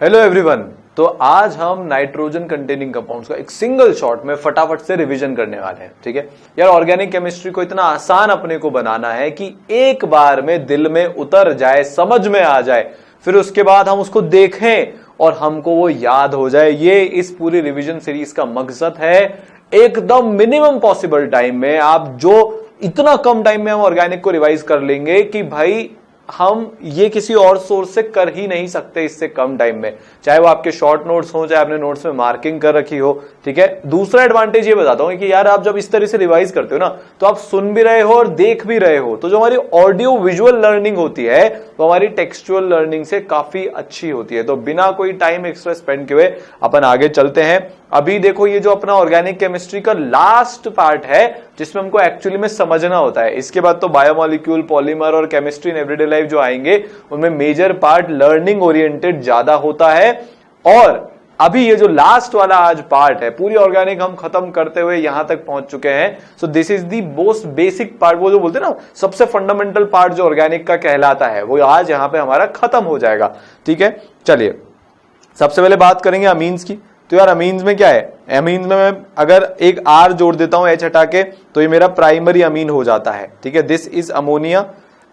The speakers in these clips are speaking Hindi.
Hello everyone. तो आज हम नाइट्रोजन कंटेनिंग कंपाउंड्स का एक सिंगल शॉट में फटाफट से रिवीजन करने वाले हैं। ठीक है यार, ऑर्गेनिक केमिस्ट्री को इतना आसान अपने को बनाना है कि एक बार में दिल में उतर जाए, समझ में आ जाए, फिर उसके बाद हम उसको देखें और हमको वो याद हो जाए। ये इस पूरी रिवीजन सीरीज का मकसद है। एकदम मिनिमम पॉसिबल टाइम में आप जो इतना कम टाइम में हम ऑर्गेनिक को रिवाइज कर लेंगे कि भाई हम ये किसी और सोर्स से कर ही नहीं सकते इससे कम टाइम में, चाहे वो आपके शॉर्ट नोट्स हो, चाहे आपने नोट्स में मार्किंग कर रखी हो। ठीक है, दूसरा एडवांटेज ये बताता हूं कि यार आप जब इस तरह से रिवाइज करते हो ना, तो आप सुन भी रहे हो और देख भी रहे हो, तो जो हमारी ऑडियो विजुअल लर्निंग होती है वो हमारी टेक्सचुअल लर्निंग से काफी अच्छी होती है। तो बिना कोई टाइम एक्स्ट्रा स्पेंड किए हुए अपन आगे चलते हैं। अभी देखो, ये जो अपना ऑर्गेनिक केमिस्ट्री का लास्ट पार्ट है जिसमें हमको एक्चुअली में समझना होता है। इसके बाद तो बायोमोलिक्यूल, पॉलीमर और केमिस्ट्री इन एवरीडे लाइफ जो आएंगे उनमें मेजर पार्ट लर्निंग ओरिएंटेड ज्यादा होता है। और अभी ये जो लास्ट वाला आज पार्ट है, पूरी ऑर्गेनिक हम खत्म करते हुए यहां तक पहुंच चुके हैं। So this is the most basic part, वो जो बोलते हैं ना सबसे फंडामेंटल पार्ट जो ऑर्गेनिक का कहलाता है, वो आज यहां पे हमारा खत्म हो जाएगा। ठीक है, चलिए सबसे पहले बात करेंगे अमीन्स की। तो यार अमीन्स में क्या है, अमीन्स में मैं अगर एक आर जोड़ देता हूं एच हटा के, तो ये मेरा प्राइमरी अमीन हो जाता है। ठीक है, दिस इज अमोनिया।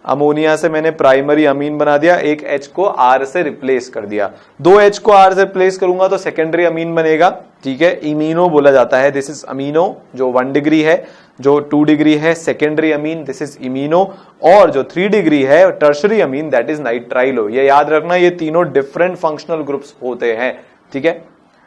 अमोनिया से मैंने प्राइमरी अमीन बना दिया, एक एच को आर से रिप्लेस कर दिया। दो एच को आर से रिप्लेस करूंगा तो सेकेंडरी अमीन बनेगा। ठीक है, इमीनो बोला जाता है। दिस इज अमीनो जो 1 डिग्री है, जो 2 डिग्री है सेकेंडरी अमीन, दिस इज इमीनो। और जो 3 डिग्री है tertiary Amin, that is nitrilo. ये याद रखना, ये तीनों डिफरेंट फंक्शनल ग्रुप्स होते हैं। ठीक है,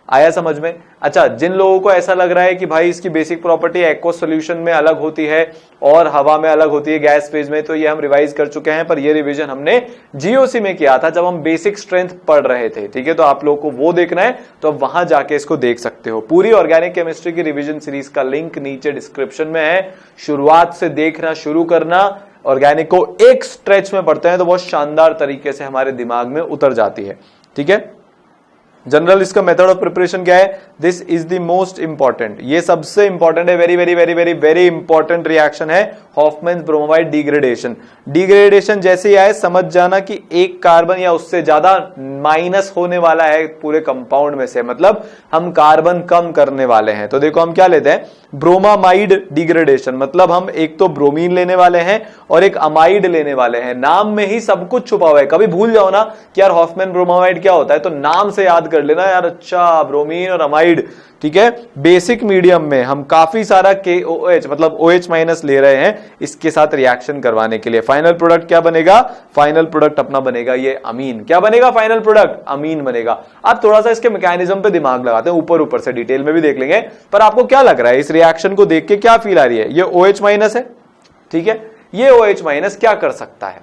आया समझ में? अच्छा, जिन लोगों को ऐसा लग रहा है कि भाई इसकी बेसिक प्रॉपर्टी एक्वस सॉल्यूशन में अलग होती है और हवा में अलग होती है, गैस फेज में, तो ये हम रिवाइज कर चुके हैं। पर ये रिवीजन हमने जीओसी में किया था जब हम बेसिक स्ट्रेंथ पढ़ रहे थे। ठीक है, तो आप लोगों को वो देखना है तो अब वहां जाके इसको देख सकते हो। पूरी ऑर्गेनिक केमिस्ट्री की रिवीजन सीरीज का लिंक नीचे डिस्क्रिप्शन में है। शुरुआत से देखना शुरू करना, ऑर्गेनिक को एक स्ट्रेच में पढ़ते हैं तो बहुत शानदार तरीके से हमारे दिमाग में उतर जाती है। ठीक है, जनरल इसका मेथड ऑफ प्रिपरेशन क्या है? This is the most important, ये सबसे इंपॉर्टेंट है। Very very very very very important reaction है हॉफमैन्स ब्रोमाइड डिग्रेडेशन। डिग्रेडेशन जैसे ही आए समझ जाना कि एक कार्बन या उससे ज्यादा माइनस होने वाला है पूरे कंपाउंड में से, मतलब हम कार्बन कम करने वाले हैं। तो देखो हम क्या लेते हैं, ब्रोमामाइड डिग्रेडेशन, मतलब हम एक तो ब्रोमीन लेने वाले हैं और एक अमाइड लेने वाले हैं। नाम में ही सब कुछ छुपा हुआ है। कभी भूल जाओ ना कि यार हॉफमैन ब्रोमामाइड क्या होता है, तो नाम से याद कर लेना यार, अच्छा ब्रोमीन और अमाइड। ठीक है, बेसिक मीडियम में हम काफी सारा KOH मतलब OH माइनस ले रहे हैं इसके साथ रिएक्शन करवाने के लिए। फाइनल प्रोडक्ट क्या बनेगा? फाइनल प्रोडक्ट अपना बनेगा ये अमीन। क्या बनेगा फाइनल प्रोडक्ट? अमीन बनेगा। आप थोड़ा सा इसके मैकेनिज्म पे दिमाग लगाते हैं, ऊपर ऊपर से डिटेल में भी देख लेंगे। पर आपको क्या लग रहा है, इस रिएक्शन को देख के क्या फील आ रही है? ये OH माइनस है। ठीक है, ये OH माइनस क्या कर सकता है?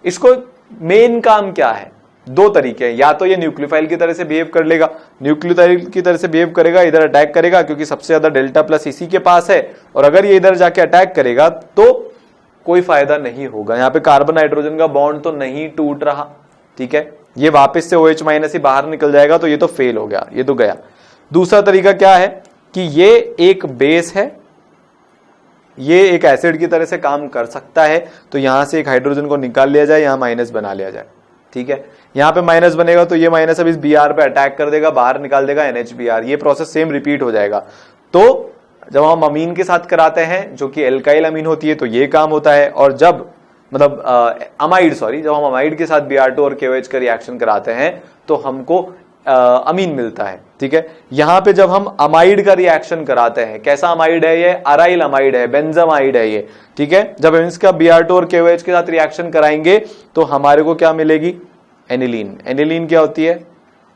इसको मेन काम क्या है? दो तरीके हैं, या तो ये न्यूक्लियोफाइल की तरह से बिहेव कर लेगा, न्यूक्लियोफाइल की तरह से बिहेव करेगा, इधर अटैक करेगा क्योंकि सबसे ज्यादा डेल्टा प्लस इसी के पास है, और अगर ये इधर जाके अटैक करेगा तो कोई फायदा नहीं होगा। यहां पे कार्बन नाइट्रोजन का बॉन्ड तो नहीं टूट रहा। ठीक है, ये वापस से OH माइनस ही बाहर निकल जाएगा, तो ये तो फेल हो गया, ये तो गया। दूसरा तरीका क्या है कि ये एक बेस है, ये एक एसिड की तरह से काम कर सकता है, तो यहां से एक हाइड्रोजन को निकाल लिया जाए, यहां माइनस बना लिया जाए। ठीक है, यहां पे माइनस बनेगा तो ये माइनस अब इस Br पे अटैक कर देगा, बाहर निकाल देगा NHBr। ये प्रोसेस सेम रिपीट हो जाएगा। तो जब हम अमीन के साथ कराते हैं जो कि एल्काइल अमीन होती है तो ये काम होता है, और जब मतलब अमाइड जब हम अमाइड के साथ Br2 और KOH का रिएक्शन कराते हैं तो हमको अमीन मिलता है। ठीक है, यहां पे जब हम अमाइड का रिएक्शन कराते हैं, कैसा अमाइड है ये? अराइल अमाइड है, बेंजामाइड है ये। ठीक है, जब हम इसका Br2 और KOH के साथ रिएक्शन कराएंगे तो हमारे को क्या मिलेगी? एनिलीन। एनिलीन क्या होती है?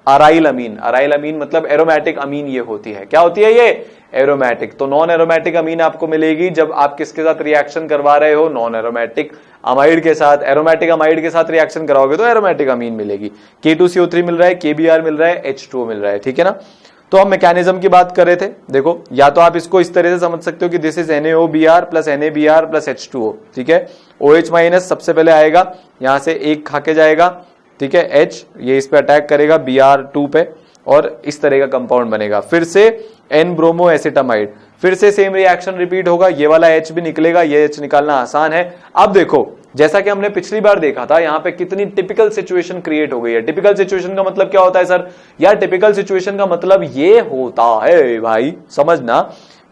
अराइल अमीन। अराइल अमीन मतलब एरोमेटिक अमीन ये होती है। क्या होती है ये? एरोमेटिक। तो नॉन एरोमेटिक अमीन आपको मिलेगी जब आप किसके साथ रिएक्शन करवा रहे हो? नॉन एरोमेटिक अमाइड के साथ। एरोमेटिक अमाइड के साथ रिएक्शन कराओगे तो एरोमेटिक अमीन मिलेगी। K2CO3 मिल रहा है, KBr मिल रहा है, H2O मिल रहा है। ठीक है ना, तो हम मैकेनिज्म की बात कर रहे थे। देखो, या तो आप इसको इस तरह से समझ सकते हो कि this is NaOBr plus NaBr plus H2O। ठीक है, OH माइनस सबसे पहले आएगा, यहां से एक खाके जाएगा। ठीक है, H ये इस पे अटैक करेगा Br2 पे, और इस तरह का कंपाउंड बनेगा। फिर से N ब्रोमो एसिटामाइड, फिर से सेम रिएक्शन रिपीट होगा, ये वाला H भी निकलेगा, ये H निकालना आसान है। अब देखो जैसा कि हमने पिछली बार देखा था, यहां पे कितनी टिपिकल सिचुएशन क्रिएट हो गई है। टिपिकल सिचुएशन का मतलब क्या होता है सर? यार टिपिकल सिचुएशन का मतलब ये होता है भाई, समझना,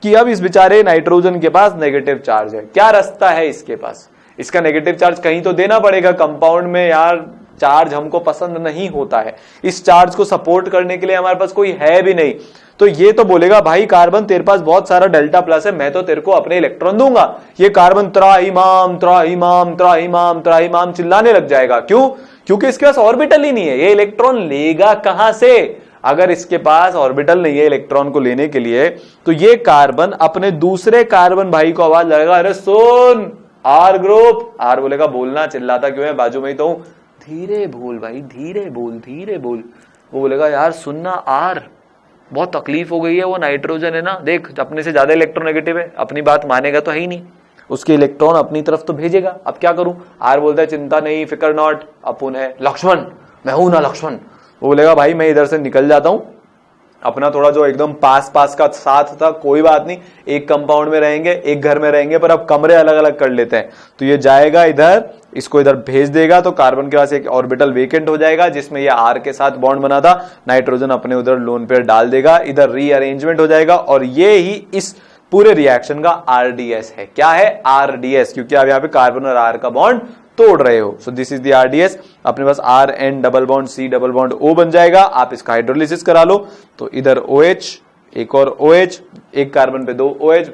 कि अब इस बेचारे नाइट्रोजन के पास नेगेटिव चार्ज है। क्या रास्ता है इसके पास? इसका नेगेटिव चार्ज कहीं तो देना पड़ेगा। कंपाउंड में यार चार्ज हमको पसंद नहीं होता है, इस चार्ज को सपोर्ट करने के लिए हमारे पास कोई है भी नहीं। तो ये तो बोलेगा भाई कार्बन तेरे पास बहुत सारा डेल्टा प्लस है, मैं तो तेरे को अपने इलेक्ट्रॉन दूंगा। ये कार्बन त्राहिमाम त्राहिमाम त्राहिमाम त्राहिमाम चिल्लाने लग जाएगा। क्यों? क्योंकि इसके पास ऑर्बिटल ही नहीं है। ये इलेक्ट्रॉन लेगा कहां से? अगर इसके पास ऑर्बिटल नहीं है इलेक्ट्रॉन को लेने के लिए, तो ये कार्बन अपने दूसरे कार्बन भाई को आवाज लगाएगा, अरे सुन आर ग्रुप। आर बोलेगा बोलना, चिल्लाता क्यों है, बाजू में ही तो हूं। धीरे बोल भाई, धीरे बोल, धीरे बोल। वो बोलेगा यार सुनना आर, बहुत तकलीफ हो गई है, वो नाइट्रोजन है ना, देख अपने से ज्यादा इलेक्ट्रोनेगेटिव है, अपनी बात मानेगा तो है ही नहीं, उसके इलेक्ट्रॉन अपनी तरफ तो भेजेगा, अब क्या करूं? आर बोलता है चिंता नहीं, फिकर नॉट, अपुन है लक्ष्मण, मैं हूं ना लक्ष्मण। वो बोलेगा भाई मैं इधर से निकल जाता हूं, अपना थोड़ा जो एकदम पास पास का साथ था कोई बात नहीं, एक कंपाउंड में रहेंगे, एक घर में रहेंगे, पर अब कमरे अलग अलग कर लेते हैं। तो ये जाएगा इधर, इसको इधर भेज देगा, तो कार्बन के पास एक ऑर्बिटल वेकेंट हो जाएगा जिसमें ये आर के साथ बॉन्ड बना था, नाइट्रोजन अपने उधर लोन पेयर डाल देगा, इधर रीअरेंजमेंट हो जाएगा, और ये ही इस पूरे रिएक्शन का आरडीएस है। क्या है? आरडीएस, क्योंकि आप यहाँ पे कार्बन और आर का बॉन्ड तोड़ रहे हो। So this is the RDS. अपने पास R N double bond C double bond O बन जाएगा। आप इसका हाइड्रोलिसिस करा लो, तो इधर OH, एक और OH, एक कार्बन पे 2 OH,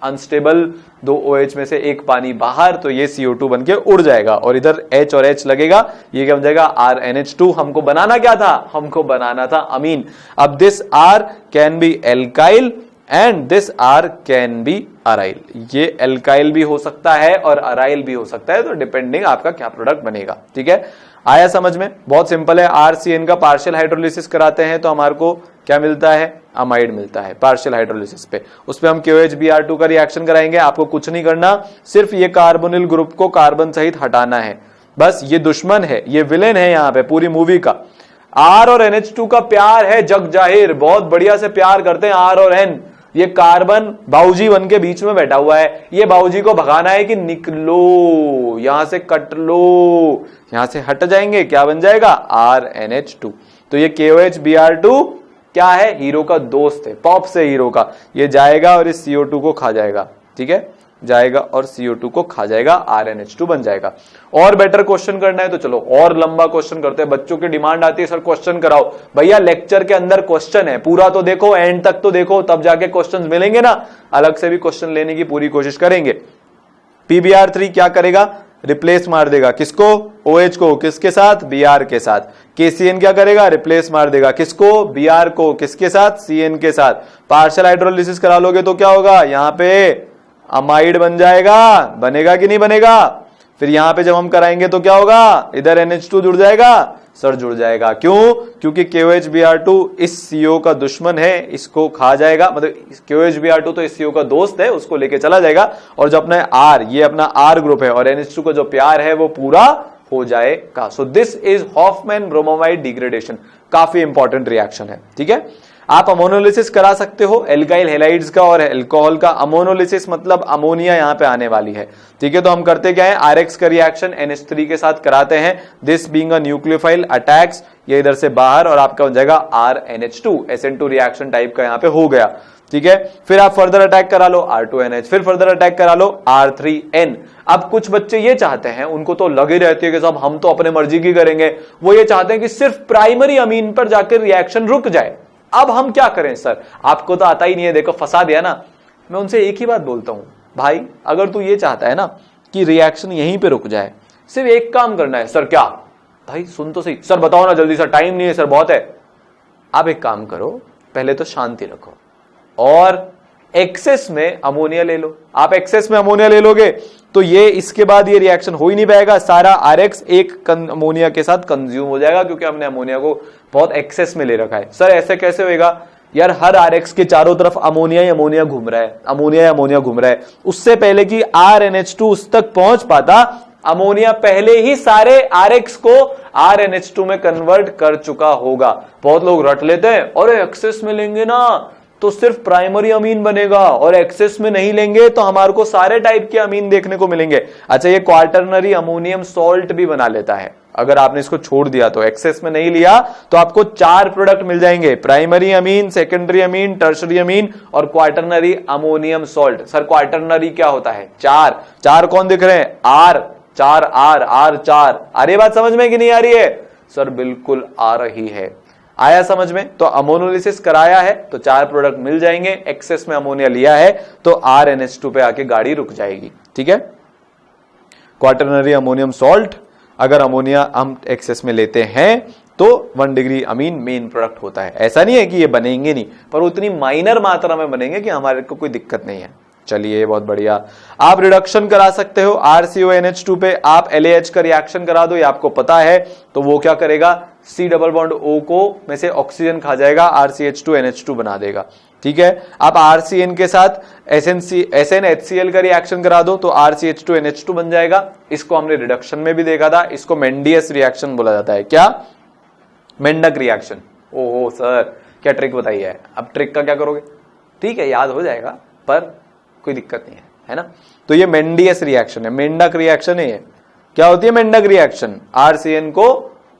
अनस्टेबल 2 OH में से एक पानी बाहर, तो ये CO2 बन के उड़ जाएगा, और इधर H और H लगेगा, ये क्या बन जाएगा? RNH2। हमको बनाना क्या था? हमको बनाना था अमीन। अब this R can be alkyl and this R can be aryl. ये एल्काइल भी हो सकता है और अराइल भी हो सकता है, तो डिपेंडिंग आपका क्या प्रोडक्ट बनेगा। ठीक है, आया समझ में? बहुत सिंपल है। RCN का पार्शियल हाइड्रोलिसिस कराते हैं तो हमारे को क्या मिलता है? अमाइड मिलता है पार्शियल हाइड्रोलिसिस पे। उस पे हम KOH-Br2 का रिएक्शन कराएंगे। आपको कुछ नहीं करना, सिर्फ ये कार्बोनिल ग्रुप को कार्बन सहित हटाना है, बस। ये दुश्मन है, ये विलेन है यहाँ पे पूरी मूवी का। R और NH2 का प्यार है जग जाहिर, बहुत बढ़िया से प्यार करते हैं R और N। ये कार्बन बाबूजी बन के बीच में बैठा हुआ है, ये बाबूजी को भगाना है कि निकलो यहां से, कट लो, यहां से हट जाएंगे, क्या बन जाएगा? RNH2। तो ये KOH-Br2 क्या है? हीरो का दोस्त है, पॉप से हीरो का। ये जाएगा और इस CO2 को खा जाएगा। ठीक है, जाएगा और CO2 को खा जाएगा, RNH2 बन जाएगा। और बेटर क्वेश्चन करना है तो चलो और लंबा क्वेश्चन करते हैं। बच्चों की डिमांड आती है सर क्वेश्चन कराओ। भैया लेक्चर के अंदर क्वेश्चन है, पूरा तो देखो, एंड तक तो देखो, तब जाके क्वेश्चन मिलेंगे ना। अलग से भी क्वेश्चन लेने की पूरी कोशिश करेंगे। PBr3 क्या करेगा? रिप्लेस मार देगा किसको? OH को। किसके साथ? Br के साथ। KCN क्या करेगा? रिप्लेस मार देगा किसको? Br को। किसके साथ? CN के साथ। पार्शियल हाइड्रोलिसिस करा लोगे तो क्या होगा? यहां पे अमाइड बन जाएगा, बनेगा कि नहीं बनेगा? फिर यहां पे जब हम कराएंगे तो क्या होगा? इधर NH2 जुड़ जाएगा, सर जुड़ जाएगा। क्यों? क्योंकि KOH-Br2 इस CO का दुश्मन है, इसको खा जाएगा, मतलब KOH-Br2 तो इस CO का दोस्त है, उसको लेके चला जाएगा, और जो अपना R, ये अपना R ग्रुप है, और NH2 का जो प्यार है वो पूरा हो जाएगा। सो this is Hoffmann bromamide degradation. काफी इंपॉर्टेंट रिएक्शन है। ठीक है, आप अमोनोलिसिस करा सकते हो एल्काइल हैलाइड्स का और अल्कोहल का। अमोनोलिसिस मतलब अमोनिया यहां पे आने वाली है। ठीक है, तो हम करते क्या है? RX का रिएक्शन NH3 के साथ कराते हैं। This being a nucleophile attacks, ये इधर से बाहर, और आपका बन जाएगा RNH2। SN2 रिएक्शन टाइप का यहां पे हो गया। ठीक है, फिर आप फर्दर अटैक करा लो R2NH, फिर फर्दर अटैक करा लो R3N। अब कुछ बच्चे ये चाहते हैं, उनको तो लगी रहती है कि साहब हम तो अपने मर्जी की करेंगे, वो ये चाहते हैं कि सिर्फ प्राइमरी अमीन पर जाकर रिएक्शन रुक जाए। अब हम क्या करें सर? आपको तो आता ही नहीं है, देखो फंसा दिया ना। मैं उनसे एक ही बात बोलता हूं, भाई अगर तू ये चाहता है ना कि रिएक्शन यहीं पे रुक जाए, सिर्फ एक काम करना है। सर क्या? भाई सुन तो सही। सर बताओ ना जल्दी, सर टाइम नहीं है सर, बहुत है। आप एक काम करो, पहले तो शांति रखो और एक्सेस में अमोनिया ले लो। आप एक्सेस में अमोनिया ले लोगे तो ये इसके बाद ये रिएक्शन हो ही नहीं पाएगा, सारा RX एक अमोनिया के साथ कंज्यूम हो जाएगा, क्योंकि हमने अमोनिया को बहुत एक्सेस में ले रखा है। सर ऐसे कैसे होएगा? यार हर RX के चारों तरफ अमोनिया ही अमोनिया घूम रहा है, अमोनिया ही अमोनिया घूम रहा है। उससे पहले कि RNH2 उस तक पहुंच पाता, अमोनिया पहले ही सारे RX को RNH2 में कन्वर्ट कर चुका होगा। बहुत लोग रट लेते हैं, अरे एक्सेस में लेंगे ना तो सिर्फ प्राइमरी अमीन बनेगा, और एक्सेस में नहीं लेंगे तो हमारे को सारे टाइप के अमीन देखने को मिलेंगे। अच्छा, ये क्वार्टरनरी अमोनियम सॉल्ट भी बना लेता है। अगर आपने इसको छोड़ दिया तो एक्सेस में नहीं लिया तो आपको 4 प्रोडक्ट मिल जाएंगे, primary amine, secondary amine, tertiary amine और quaternary ammonium salt. Sir quaternary क्या होता है? 4 कौन दिख रहे हैं? Are 4, are 4। आ रही बात समझ में कि नहीं आ रही है? सर बिल्कुल आ रही है। आया समझ में? तो अमोनोलिसिस कराया है तो 4 प्रोडक्ट मिल जाएंगे, एक्सेस में अमोनिया लिया है तो RNH2 पे आके गाड़ी रुक जाएगी। ठीक है, क्वार्टरनरी अमोनियम सॉल्ट अगर अमोनिया हम एक्सेस में लेते हैं तो 1 डिग्री अमीन मेन प्रोडक्ट होता है। ऐसा नहीं है कि ये बनेंगे नहीं, पर उतनी माइनर मात्रा में बनेंगे कि हमारे को कोई दिक्कत नहीं है। चलिए बहुत बढ़िया। आप रिडक्शन करा सकते हो RCONH2 पे, आप LAH का रिएक्शन करा दो, ये आपको पता है। तो वो क्या करेगा? C डबल बॉन्ड O को में से ऑक्सीजन खा जाएगा, RCH2NH2 बना देगा। ठीक है, आप RCN के साथ SNHCl का रिएक्शन करा दो तो RCH2NH2 बन जाएगा। इसको हमने रिडक्शन में भी देखा था, इसको मेंडियस रिएक्शन बोला जाता है। क्या? मेंडक रिएक्शन। ओहो सर क्या ट्रिक बताई है? अब ट्रिक का क्या करोगे? ठीक है, याद हो जाएगा, पर कोई दिक्कत नहीं है, है ना। तो ये मेंडियस रिएक्शन है, मेंडक रिएक्शन है। ये क्या होती है? मेंडक रिएक्शन, RCN को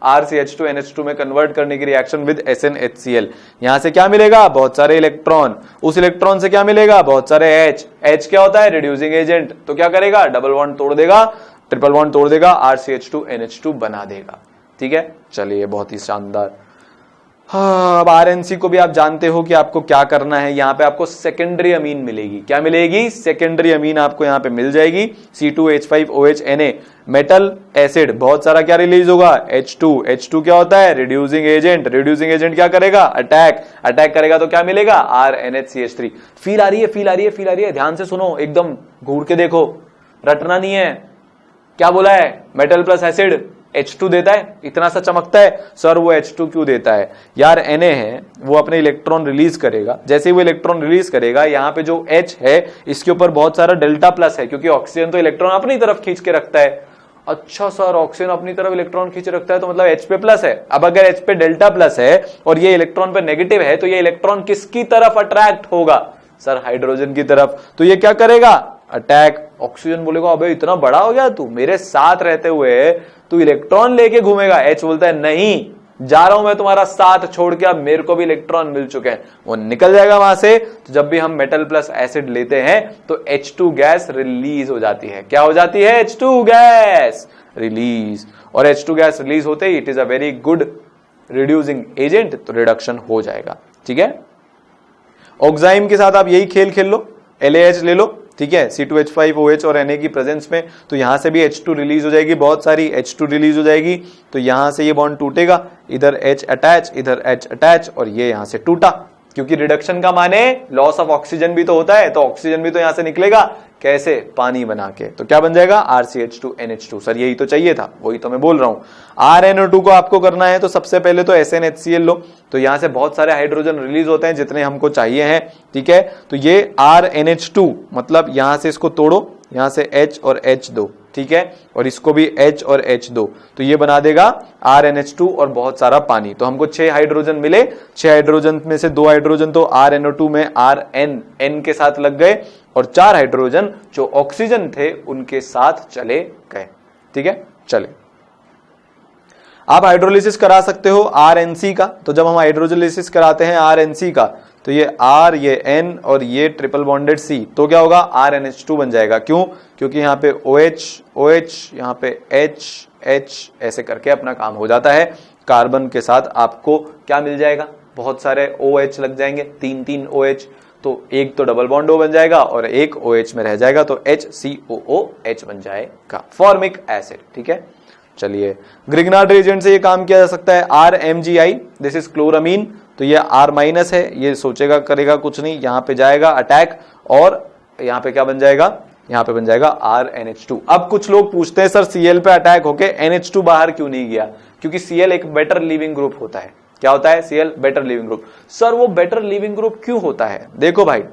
RCH2NH2 में कन्वर्ट करने की रिएक्शन विद SNHCl। यहां से क्या मिलेगा? बहुत सारे इलेक्ट्रॉन। उस इलेक्ट्रॉन से क्या मिलेगा? बहुत सारे H। H क्या होता है? Reducing agent. तो क्या करेगा? डबल बॉन्ड तोड़ देगा, ट्रिपल बॉन्ड तोड़ देगा, RCH2NH2 बना देगा। ठीक है, चलिए बहुत ही शानदार। हाँ, अब RNC को भी आप जानते हो कि आपको क्या करना है। यहां पे आपको सेकेंडरी अमीन मिलेगी। क्या मिलेगी? सेकेंडरी अमीन आपको यहां पे मिल जाएगी। C2H5OH Na मेटल एसिड, बहुत सारा क्या रिलीज होगा? H2 क्या होता है? Reducing agent. रिड्यूसिंग एजेंट क्या करेगा? अटैक करेगा तो क्या मिलेगा? RNHCH3। फील आ रही है? फील आ रही है? फील आ रही है? ध्यान से सुनो, एकदम घूर के देखो, रटना नहीं है। क्या बोला है? मेटल प्लस एसिड H2 देता है, इतना सा चमकता है। सर वो H2 क्यों देता है? यार Na है, वो अपने इलेक्ट्रॉन रिलीज करेगा। जैसे ही वो इलेक्ट्रॉन रिलीज करेगा, यहाँ पे जो H है इसके ऊपर बहुत सारा डेल्टा प्लस है, क्योंकि ऑक्सीजन तो इलेक्ट्रॉन अपनी तरफ खींच के रखता है। अच्छा सर, ऑक्सीजन अपनी तरफ इलेक्ट्रॉन खींच रखता है तो मतलब H पे प्लस है। अब अगर H पे डेल्टा प्लस है और ये इलेक्ट्रॉन पे नेगेटिव है तो ये इलेक्ट्रॉन किसकी तरफ अट्रैक्ट होगा? सर हाइड्रोजन की तरफ। तो ये क्या करेगा? अटैक। ऑक्सीजन बोलेगा अबे इतना बड़ा हो गया तू, मेरे साथ रहते हुए तू इलेक्ट्रॉन लेके घूमेगा। H बोलता है नहीं, जा रहा हूं मैं तुम्हारा साथ छोड़ के, अब मेरे को भी इलेक्ट्रॉन मिल चुके हैं। वो निकल जाएगा वहां से। तो जब भी हम मेटल प्लस एसिड लेते हैं तो H2 गैस रिलीज हो जाती है। क्या हो जाती है? H2 gas release. और H2 गैस रिलीज होते ही it is a very good reducing agent, तो रिडक्शन हो जाएगा। ठीक है, ऑक्साइम के साथ आप यही खेल खेल लो, LAH ले लो। ठीक है, C2H5OH और Na की प्रेजेंस में, तो यहां से भी H2 रिलीज हो जाएगी, बहुत सारी H2 रिलीज हो जाएगी। तो यहां से ये बॉन्ड टूटेगा, इधर H अटैच, इधर H अटैच, और ये यहां से टूटा। क्योंकि रिडक्शन का माने लॉस ऑफ ऑक्सीजन भी तो होता है, तो ऑक्सीजन भी तो यहां से निकलेगा। कैसे? पानी बना के। तो क्या बन जाएगा? RCH2NH2। सर यही तो चाहिए था, वही तो मैं बोल रहा हूं। RNO2 को आपको करना है तो सबसे पहले तो SNHCl लो। तो यहां से बहुत सारे हाइड्रोजन रिलीज होते हैं जितने हमको चाहिए हैं। ठीक है, तो ये RNH2 मतलब यहां से इसको तोड़ो, यहां से H और H दो। ठीक है, और इसको भी H और H दो, तो ये बना देगा RNH2 और बहुत सारा पानी। तो हमको 6 हाइड्रोजन मिले। 6 हाइड्रोजन में से 2 हाइड्रोजन तो RNO2 में RN के साथ लग गए, और 4 हाइड्रोजन जो ऑक्सीजन थे उनके साथ चले गए। ठीक है, चले। आप हाइड्रोलिसिस करा सकते हो RNC का। तो जब हम हाइड्रोलिसिस कराते हैं RNC का, तो ये R, ये N और ये ट्रिपल बॉन्डेड C, तो क्या होगा? RNH2 बन जाएगा। क्यों? क्योंकि यहाँ पे OH, यहाँ पे H ऐसे करके अपना काम हो जाता है। कार्बन के साथ आपको क्या मिल जाएगा? बहुत सारे OH लग जाएंगे, 3 OH। तो एक तो डबल बॉन्ड O बन जाएगा और एक OH में रह जाएगा, तो HCOOH बन जाएगा, फॉर्मिक एसिड। ठीक है, चलिए। ग्रिग्नार्ड रिएजेंट से ये काम किया जा सकता है। RMGI, this is chloramine. तो ये R- है, ये सोचेगा करेगा कुछ नहीं, यहां पे जाएगा अटैक, और यहां पे क्या बन जाएगा? यहां पे बन जाएगा RNH2। अब कुछ लोग पूछते हैं सर Cl पे अटैक होके NH2 बाहर क्यों नहीं गया? क्योंकि Cl एक बेटर लिविंग ग्रुप होता है। क्या होता है? Cl better leaving group. Sir वो बेटर लिविंग ग्रुप क्यों होता है? देखो भाई,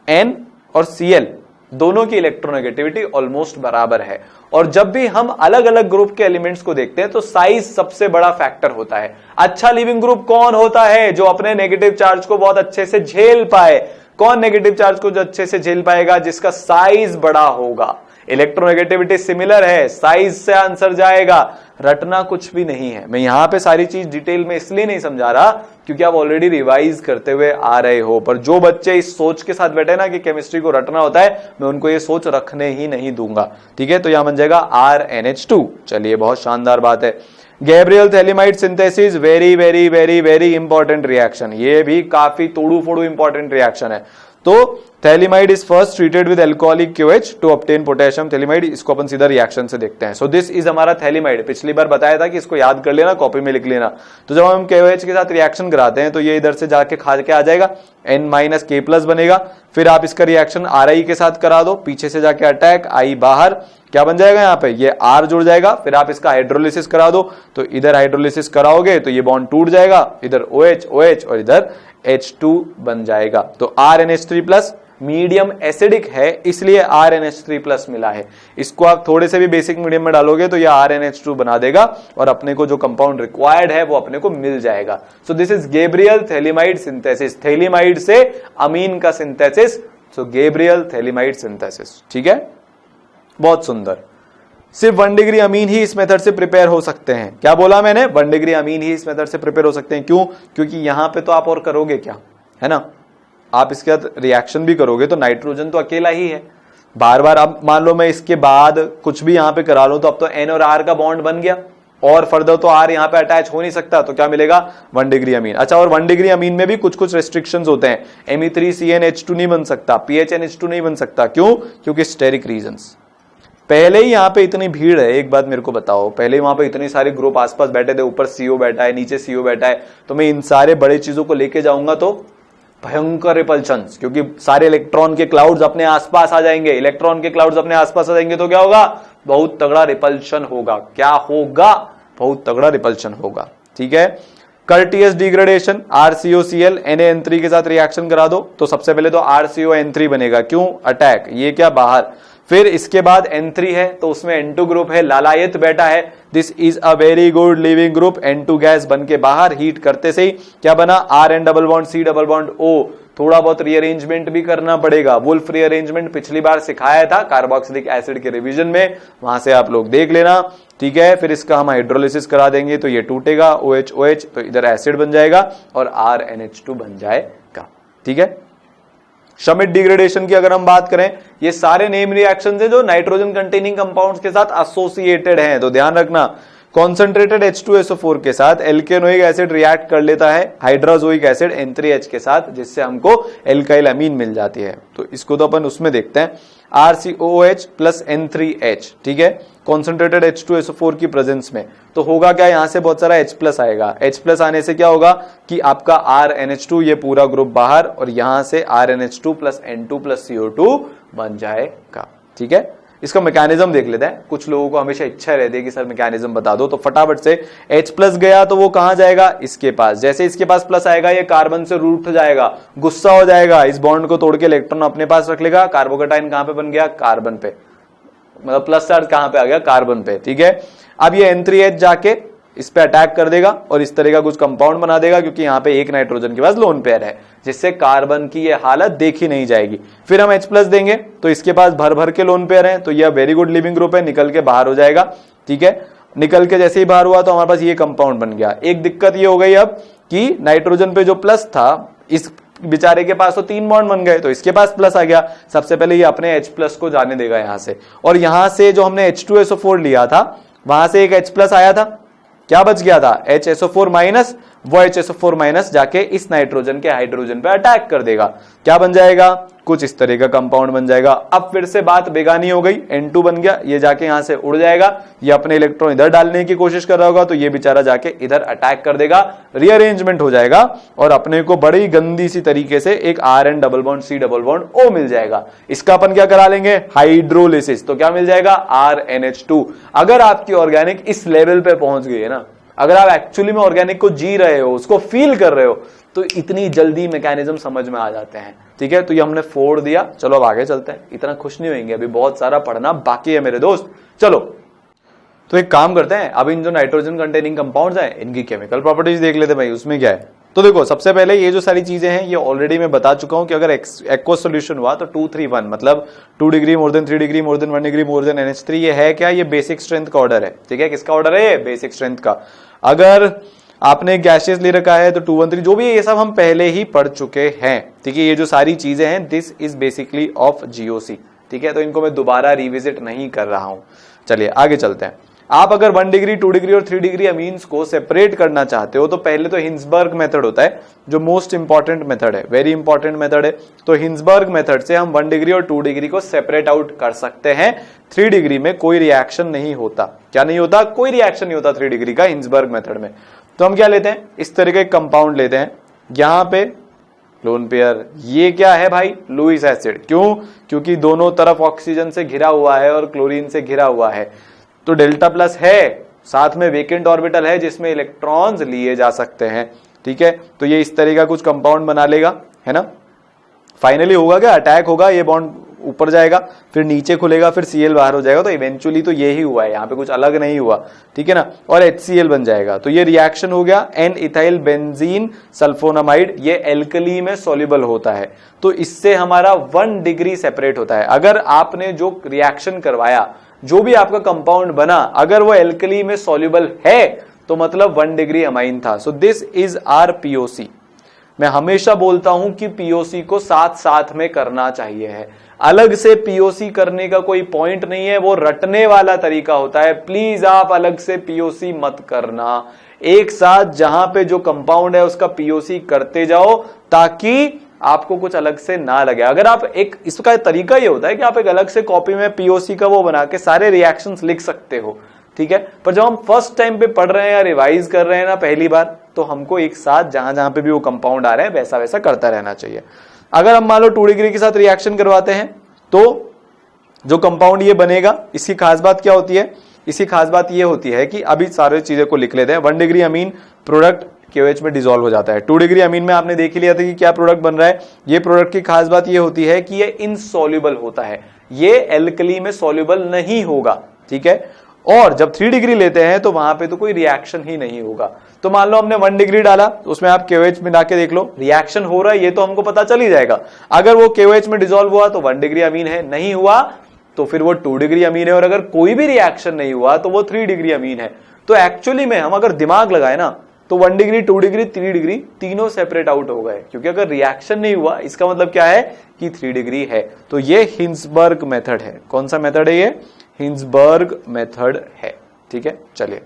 N और Cl दोनों की इलेक्ट्रोनेगेटिविटी ऑलमोस्ट बराबर है। और जब भी हम अलग अलग ग्रुप के एलिमेंट्स को देखते हैं तो साइज सबसे बड़ा फैक्टर होता है। अच्छा लिविंग ग्रुप कौन होता है? जो अपने नेगेटिव चार्ज को बहुत अच्छे से झेल पाए। कौन नेगेटिव चार्ज को जो अच्छे से झेल पाएगा? जिसका साइज बड़ा होगा। इलेक्ट्रोनेगेटिविटी सिमिलर है, साइज से आंसर जाएगा। रटना कुछ भी नहीं है। मैं यहां पे सारी चीज डिटेल में इसलिए नहीं समझा रहा क्योंकि आप ऑलरेडी रिवाइज करते हुए आ रहे हो, पर जो बच्चे इस सोच के साथ बैठे ना कि केमिस्ट्री को रटना होता है, मैं उनको ये सोच रखने ही नहीं दूंगा। ठीक है, तो यहां बन जाएगा RnH2। चलिए, बहुत शानदार बात है। Gabriel phthalimide synthesis, very very very very important reaction. ये भी काफी तोड़ू फोड़ू इंपॉर्टेंट रिएक्शन है। तो phthalimide is first treated with alcoholic QH to obtain potassium phthalimide. इसको अपन सीधा रिएक्शन से देखते हैं। सो दिस इज हमारा थैलिमाइड। पिछली बार बताया था कि इसको याद कर लेना, कॉपी में लिख लेना। तो जब हम KOH के साथ रिएक्शन कराते हैं तो ये इधर से जाके खा के आ जाएगा, N-K+ बनेगा। फिर आप इसका रिएक्शन RI के साथ करा दो, पीछे से जाके अटैक, I बाहर, क्या बन जाएगा? यहाँ पे ये R जुड़ जाएगा। फिर आप इसका हाइड्रोलिसिस करा दो, तो इधर हाइड्रोलिसिस कराओगे तो ये बॉन्ड टूट जाएगा, इधर OH और इधर H2 बन जाएगा। तो RnH3+ मीडियम एसिडिक है, इसलिए RnH3+ मिला है। इसको आप थोड़े से भी बेसिक मीडियम में डालोगे तो ये RnH2 बना देगा और अपने को जो कंपाउंड रिक्वायर्ड है वो अपने को मिल जाएगा। सो this is Gabriel phthalimide synthesis. Phthalimide से अमीन का सिंथेसिस, सो गैब्रियल थैलिमाइड सिंथेसिस। ठीक है, बहुत सुंदर। सिर्फ 1 डिग्री अमीन ही इस मेथड से प्रिपेयर हो सकते हैं। क्या बोला मैंने? 1 डिग्री अमीन ही इस मेथड से प्रिपेयर हो सकते हैं। क्यों? क्योंकि यहां पे तो आप और करोगे क्या, है ना? आप इसके साथ रिएक्शन भी करोगे तो नाइट्रोजन तो अकेला ही है। बार बार अब मान लो मैं इसके बाद कुछ भी यहां पे करा लूं तो अब तो N और R का बॉन्ड बन गया और फर्दर तो R यहां पे अटैच हो नहीं सकता, तो क्या मिलेगा? 1 डिग्री अमीन। अच्छा, और 1 डिग्री अमीन में भी कुछ कुछ रेस्ट्रिक्शंस होते हैं। Me3CnH2 नहीं बन सकता, PHNH2 नहीं बन सकता। क्यों? क्योंकि स्टेरिक रीजंस। पहले ही यहां पे इतनी भीड़ है, एक बात मेरे को बताओ, पहले वहां पे इतने सारे ग्रुप आसपास बैठे थे, ऊपर CO बैठा है, नीचे CO बैठा है, तो मैं इन सारे बड़े चीजों को लेके जाऊंगा तो भयंकर रिपल्शंस, क्योंकि सारे इलेक्ट्रॉन के क्लाउड्स अपने आसपास आ जाएंगे। इलेक्ट्रॉन के क्लाउड्स अपने आसपास आ जाएंगे तो क्या होगा? बहुत तगड़ा रिपल्शन होगा। क्या होगा? बहुत तगड़ा रिपल्शन होगा। ठीक है, कर्टियस डिग्रेडेशन, RCOCl NaN3 के साथ रिएक्शन करा दो तो सबसे पहले तो RCON3 बनेगा। क्यों? अटैक, ये क्या बाहर। फिर इसके बाद N3 है तो उसमें N2 ग्रुप है, लालायत बैठा है। This is a very good leaving group. N2 gas बन के बाहर, हीट करते से ही क्या बना? RN+C+O। थोड़ा बहुत रीअरेंजमेंट भी करना पड़ेगा। वुल्फ रीअरेंजमेंट पिछली बार सिखाया था कार्बोक्सिलिक एसिड के रिवीजन में, वहां से आप लोग देख लेना। ठीक है, फिर इसका हम हाइड्रोलिसिस करा देंगे तो ये टूटेगा, OH तो इधर एसिड बन जाएगा और RnH2 बन जाएगा। ठीक है, श्मिट डिग्रेडेशन की अगर हम बात करें, ये सारे नेम रिएक्शंस हैं जो नाइट्रोजन कंटेनिंग कंपाउंड्स के साथ एसोसिएटेड हैं। तो ध्यान रखना, कॉन्सेंट्रेटेड H2SO4 के साथ एल्केनोइक एसिड रिएक्ट कर लेता है हाइड्रोजोइक एसिड N3H के साथ, जिससे हमको एल्काइल अमीन मिल जाती है। तो इसको तो अपन उसमें देखते हैं, RCOOH प्लस N3H। ठीक है, कॉन्सेंट्रेटेड H2SO4 की प्रेजेंस में तो होगा क्या? यहां से बहुत सारा H+ आएगा। H+ आने से क्या होगा कि आपका RnH2 ये पूरा ग्रुप बाहर और यहां से RnH2 plus N2 plus CO2 बन जाएगा। ठीक है, इसका मैकेनिज्म देख लेते हैं। कुछ लोगों को हमेशा इच्छा रहती है कि सर मैकेनिज्म बता दो, तो फटाफट से H+ गया तो वो कहां जाएगा? इसके पास। जैसे इसके पास प्लस आएगा ये कार्बन से रूठ जाएगा, गुस्सा हो जाएगा, इस बॉन्ड को तोड़ के इलेक्ट्रॉन अपने पास रख लेगा। कार्बोकेटाइन कहां पे बन गया? कार्बन पे, मतलब प्लस चार्ज कहां पे आ गया? कार्बन पे। ठीक है, अब ये N3H जाके इस पे अटैक कर देगा और इस तरह का कुछ कंपाउंड बना देगा, क्योंकि यहां पे एक नाइट्रोजन के पास लोन पेयर है, जिससे कार्बन की ये हालत देखी नहीं जाएगी। फिर हम H+ देंगे तो इसके पास भर भर के लोन पेयर हैं, तो यह वेरी गुड लिविंग ग्रुप है, निकल के बाहर हो जाएगा। ठीक है, निकल के जैसे ही बाहर हुआ तो हमारे पास ये कंपाउंड बन गया। एक दिक्कत ये हो गई अब कि नाइट्रोजन पे जो प्लस था, इस बेचारे के पास तो 3 बॉन्ड बन गए, तो इसके पास प्लस आ गया। सबसे पहले ये अपने H+ को जाने देगा यहां से, और यहां से जो हमने H2SO4 लिया था वहां से एक H+ आया था, क्या बच गया था? HSO4 माइनस, वो HSO4 माइनस जाके इस नाइट्रोजन के हाइड्रोजन पे अटैक कर देगा। क्या बन जाएगा? कुछ इस तरह का कंपाउंड बन जाएगा। अब फिर से बात बेगानी हो गई, N2 बन गया, ये जाके यहां से उड़ जाएगा, ये अपने इलेक्ट्रॉन इधर डालने की कोशिश कर रहा होगा तो ये बेचारा जाके इधर अटैक कर देगा, रीअरेंजमेंट हो जाएगा और अपने को बड़ी गंदी सी तरीके से एक RN+C+O मिल जाएगा। इसका अपन क्या करा लेंगे? हाइड्रोलिसिस। तो क्या मिल जाएगा? RnH2। अगर आपकी ऑर्गेनिक इस लेवल पे पहुंच गई है ना, अगर आप एक्चुअली में ऑर्गेनिक को जी रहे हो, उसको फील कर रहे हो, तो इतनी जल्दी मैकेनिज्म समझ में आ जाते हैं। ठीक है, तो ये हमने फोड़ दिया, चलो अब आगे चलते हैं। इतना खुश नहीं होंगे, अभी बहुत सारा पढ़ना बाकी है मेरे दोस्त। चलो तो एक काम करते हैं, अब इन जो नाइट्रोजन कंटेनिंग कंपाउंड्स हैं इनकी केमिकल प्रॉपर्टीज देख लेते हैं भाई। उसमें क्या है, तो देखो सबसे पहले ये जो सारी चीजें हैं ये ऑलरेडी मैं बता चुका हूं कि अगर एक्वस सॉल्यूशन हुआ तो 231 मतलब 2 degree more than 3 degree more than 1 degree more than NH3, ये है क्या, ये बेसिक स्ट्रेंथ का ऑर्डर है। ठीक है, किसका ऑर्डर है, ये बेसिक स्ट्रेंथ का। अगर आपने गैसियस ले रखा है तो 213 जो भी है ये सब हम पहले ही पढ़ चुके हैं। ठीक है, ये जो सारी चीजें हैं this is basically of GOC। ठीक है, तो इनको मैं दोबारा रिविजिट नहीं कर रहा हूं। चलिए आगे चलते हैं। आप अगर 1 डिग्री 2 डिग्री और 3 डिग्री अमीन्स को सेपरेट करना चाहते हो तो पहले तो हिंसबर्ग मेथड होता है जो मोस्ट इंपॉर्टेंट मेथड है, वेरी इंपॉर्टेंट मेथड है। तो हिंसबर्ग मेथड से हम 1 डिग्री और 2 डिग्री को सेपरेट आउट कर सकते हैं। 3 डिग्री में कोई रिएक्शन नहीं होता। क्या नहीं होता, कोई रिएक्शन नहीं होता 3 डिग्री का हिंसबर्ग मेथड में। तो हम क्या लेते हैं, इस तरह के कंपाउंड लेते हैं, यहां पे लोन पेयर, ये क्या है भाई, लुईस एसिड। क्यों, क्योंकि दोनों तरफ ऑक्सीजन से घिरा हुआ है और क्लोरीन से घिरा हुआ है, तो डेल्टा प्लस है, साथ में वेकेंट ऑर्बिटल है जिसमें इलेक्ट्रॉन्स लिए जा सकते हैं। ठीक है, तो ये इस तरह का कुछ कंपाउंड बना लेगा, है ना। फाइनली होगा क्या, अटैक होगा, ये बॉन्ड ऊपर जाएगा, फिर नीचे खुलेगा, फिर Cl बाहर हो जाएगा। तो इवेंचुअली तो ये ही हुआ है, यहाँ पे कुछ अलग नहीं हुआ। ठीक है ना, और HCl बन जाएगा। तो ये रिएक्शन हो गया N इथाइल बेंजीन सल्फोनामाइड, ये एल्कली में सॉल्युबल होता है। तो इससे हमारा 1 डिग्री सेपरेट होता है। अगर आपने जो रिएक्शन करवाया, जो भी आपका कंपाउंड बना, अगर वो एल्कली में सॉल्युबल है तो मतलब 1 डिग्री अमाइन था। So this is our POC। मैं हमेशा बोलता हूं कि POC को साथ साथ में करना चाहिए है, अलग से POC करने का कोई पॉइंट नहीं है, वो रटने वाला तरीका होता है। प्लीज आप अलग से POC मत करना, एक साथ जहां पे जो कंपाउंड है उसका POC करते जाओ ताकि आपको कुछ अलग से ना लगे। अगर आप एक, इसका तरीका ये होता है कि आप एक अलग से कॉपी में POC का वो बना के सारे रिएक्शंस लिख सकते हो। ठीक है, पर जब हम फर्स्ट टाइम पे पढ़ रहे हैं या रिवाइज कर रहे हैं ना पहली बार, तो हमको एक साथ जहां जहां पे भी वो कंपाउंड आ रहे हैं वैसा वैसा करता रहना चाहिए। अगर हम मान लो 2 डिग्री के साथ रिएक्शन करवाते हैं तो जो कंपाउंड ये बनेगा, इसकी खास बात क्या होती है, इसकी खास बात ये होती है कि अभी सारे चीजें को लिख लेते हैं। 1 डिग्री अमीन प्रोडक्ट KOH में डिसॉल्व हो जाता है। 2 डिग्री अमीन में आपने देख ही लिया था कि क्या प्रोडक्ट बन रहा है। ये प्रोडक्ट की खास बात ये होती है कि ये इनसॉल्युबल होता है, ये एल्कली में सॉल्युबल नहीं होगा। ठीक है, और जब 3 डिग्री लेते हैं तो वहां पे तो कोई रिएक्शन ही नहीं होगा। तो मान लो हमने 1 डिग्री डाला, उसमें आप KOH मिला के देख लो, रिएक्शन हो रहा है ये तो हमको पता चल ही जाएगा। अगर वो KOH में डिसॉल्व हुआ तो 1 डिग्री अमीन है, नहीं हुआ तो फिर वो 2 डिग्री अमीन है, और अगर कोई भी रिएक्शन नहीं हुआ तो वो 3 डिग्री अमीन है। तो एक्चुअली में हम अगर दिमाग लगाए ना तो 1 डिग्री 2 डिग्री 3 डिग्री तीनों सेपरेट आउट हो गए, क्योंकि अगर रिएक्शन नहीं हुआ इसका मतलब क्या है कि 3 डिग्री है। तो ये हिंसबर्ग मेथड है। कौन सा मेथड है ये, हिंसबर्ग मेथड है। ठीक है, चलिए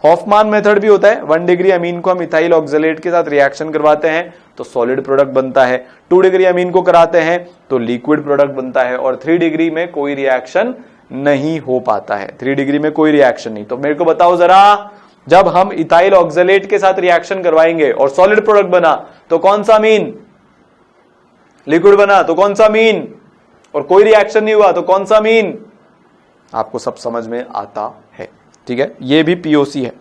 हॉफमान मेथड भी होता है। 1 डिग्री अमीन को हम इथाइल ऑक्सलेट के साथ रिएक्शन करवाते हैं तो सॉलिड प्रोडक्ट बनता है, 2 डिग्री अमीन को कराते हैं तो लिक्विड प्रोडक्ट बनता है, और 3 डिग्री में कोई रिएक्शन नहीं हो पाता है। 3 डिग्री में कोई रिएक्शन नहीं। तो मेरे को बताओ जरा, जब हम इथाइल ऑक्सलेट के साथ रिएक्शन करवाएंगे और सॉलिड प्रोडक्ट बना तो कौन सा अमीन, लिक्विड बना तो कौन सा अमीन, और कोई रिएक्शन नहीं हुआ तो कौन सा अमीन, आपको सब समझ में आता है। ठीक है, ये भी POC है।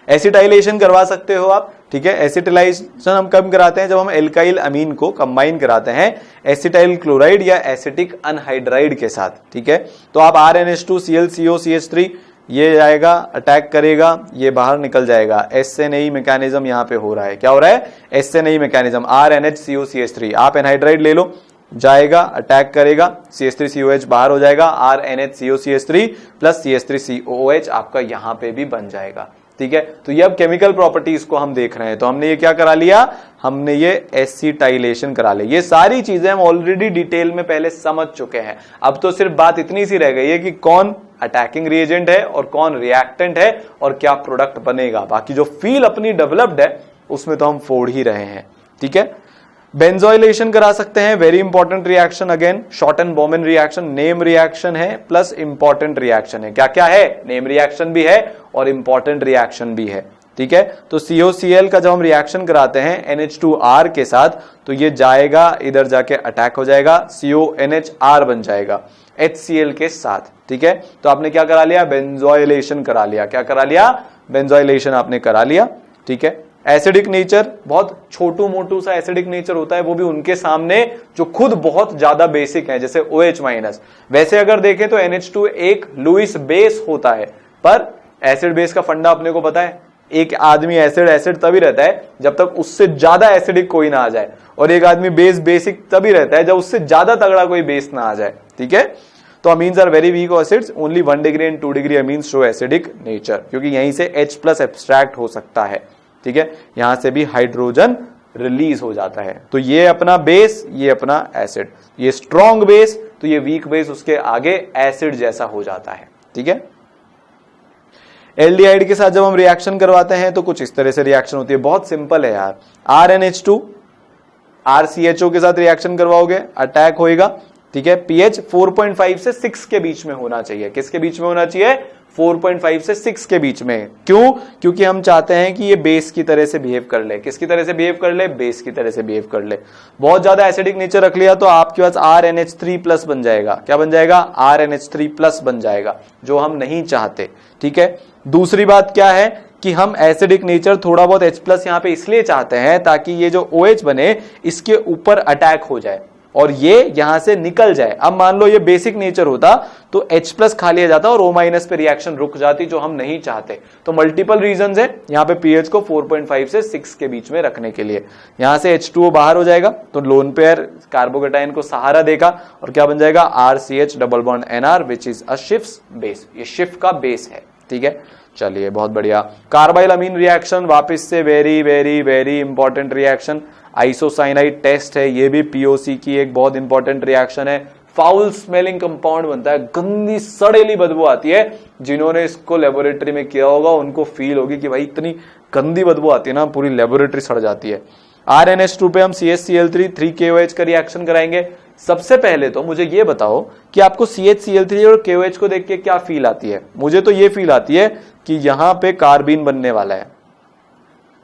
एसिटाइलेशन करवा सकते हो आप। ठीक है, एसिटाइलेशन हम कब कराते हैं, जब हम एल्काइल अमीन को कंबाइन कराते हैं एसिटाइल क्लोराइड या एसिटिक अनहाइड्राइड के साथ। ठीक है, तो आप RNH2Cl ये जाएगा, अटैक करेगा, ये बाहर निकल जाएगा। SNAE मैकेनिज्म यहां पे हो रहा है। क्या हो रहा है, SNAE मैकेनिज्म। RNHCOCH3 आप एनहाइड्राइड ले लो, जाएगा, अटैक करेगा, CH3COH बाहर हो जाएगा, RNHCOCH3 प्लस CH3COOH आपका यहां पे भी बन जाएगा। ठीक है, तो ये अब केमिकल प्रॉपर्टीज को हम देख रहे हैं। तो हमने ये क्या करा लिया, हमने ये एसिटाइलेशन करा लिया। ये सारी चीजें हम ऑलरेडी डिटेल में पहले समझ चुके हैं। अब तो सिर्फ बात इतनी सी रह गई है कि कौन अटैकिंग रिएजेंट है और कौन रिएक्टेंट है और क्या प्रोडक्ट बनेगा। बाकी जो फील अपनी डेवलप्ड है उसमें तो हम फोड़ ही रहे हैं। ठीक है, बेंजोइलेशन करा सकते हैं, very important reaction, again shorten बोमेन reaction, name reaction है प्लस इंपॉर्टेंट रिएक्शन है। क्या क्या है, नेम रिएक्शन भी है और इंपॉर्टेंट रिएक्शन भी है। ठीक है, तो COCl का जब हम रिएक्शन कराते हैं NH2R के साथ तो ये जाएगा, इधर जाके अटैक हो जाएगा, CONHR बन जाएगा HCl के साथ। ठीक है, तो आपने क्या करा लिया, बेंजोइलेशन करा लिया। क्या करा लिया, बेंजोइलेशन आपने करा लिया। ठीक है, एसिडिक नेचर बहुत छोटू मोटू सा एसिडिक नेचर होता है, वो भी उनके सामने जो खुद बहुत ज्यादा बेसिक है, जैसे OH-। वैसे अगर देखें तो NH2 एक लुईस बेस होता है, पर एसिड बेस का फंडा अपने को पता है, एक आदमी एसिड तभी रहता है जब तक उससे ज्यादा एसिडिक कोई ना आ जाए, और एक आदमी बेसिक तभी रहता है जब उससे ज्यादा तगड़ा कोई बेस ना आ जाए। ठीक है, तो amines are very weak acids, only 1 degree and 2 degree amines show acidic nature, क्योंकि यहीं से H+ एब्स्ट्रैक्ट हो सकता है। ठीक है, यहां से भी हाइड्रोजन रिलीज हो जाता है। तो ये अपना बेस, ये अपना एसिड, ये स्ट्रॉन्ग बेस, तो ये वीक बेस उसके आगे एसिड जैसा हो जाता है। ठीक है, एल्डिहाइड के साथ जब हम रिएक्शन करवाते हैं तो कुछ इस तरह से रिएक्शन होती है, बहुत सिंपल है यार। RNH2 RCHO के साथ रिएक्शन करवाओगे, अटैक होएगा। ठीक है, pH 4.5 से 6 के बीच में होना चाहिए। किसके बीच में होना चाहिए? 4.5 से 6 के बीच में। क्यों? क्योंकि हम चाहते हैं कि ये बेस की तरह से बिहेव कर ले। किसकी तरह से बिहेव कर ले? बेस की तरह से बिहेव कर ले। बहुत ज्यादा एसिडिक नेचर रख लिया तो आपके पास RNH3+ बन जाएगा। क्या बन जाएगा? RNH3+ बन जाएगा, जो हम नहीं चाहते। ठीक है, दूसरी बात क्या है कि हम एसिडिक नेचर थोड़ा बहुत H+ यहां पे इसलिए चाहते हैं ताकि ये जो OH बने इसके ऊपर अटैक हो जाए और ये यहां से निकल जाए। अब मान लो ये बेसिक नेचर होता तो H+ खा लिया जाता और O- पे रिएक्शन रुक जाती, जो हम नहीं चाहते। तो मल्टीपल रीजंस है यहाँ पे pH को 4.5 से 6 के बीच में रखने के लिए। यहां से H2O बाहर हो जाएगा तो लोन पेयर कार्बोकेटाइन को सहारा देगा और क्या बन जाएगा? RCH double bond NR which is a shift base. ये शिफ्ट का बेस है। ठीक है, चलिए बहुत बढ़िया। कार्बाइल अमीन रिएक्शन वापस से very very very important reaction, isocyanide test है। ये भी पीओसी की एक बहुत इंपॉर्टेंट रिएक्शन है। फाउल स्मेलिंग कंपाउंड बनता है, गंदी सड़ेली बदबू आती है। जिन्होंने इसको लेबोरेटरी में किया होगा उनको फील होगी कि भाई इतनी गंदी बदबू आती है ना, पूरी लेबोरेटरी सड़ जाती है। RNH2 पे हम CHCl3 3KOH का रिएक्शन कराएंगे। सबसे पहले तो मुझे ये बताओ कि आपको CHCl3 और KOH को देख के क्या फील आती है? मुझे तो ये फील आती है कि यहां पे कार्बीन बनने वाला है।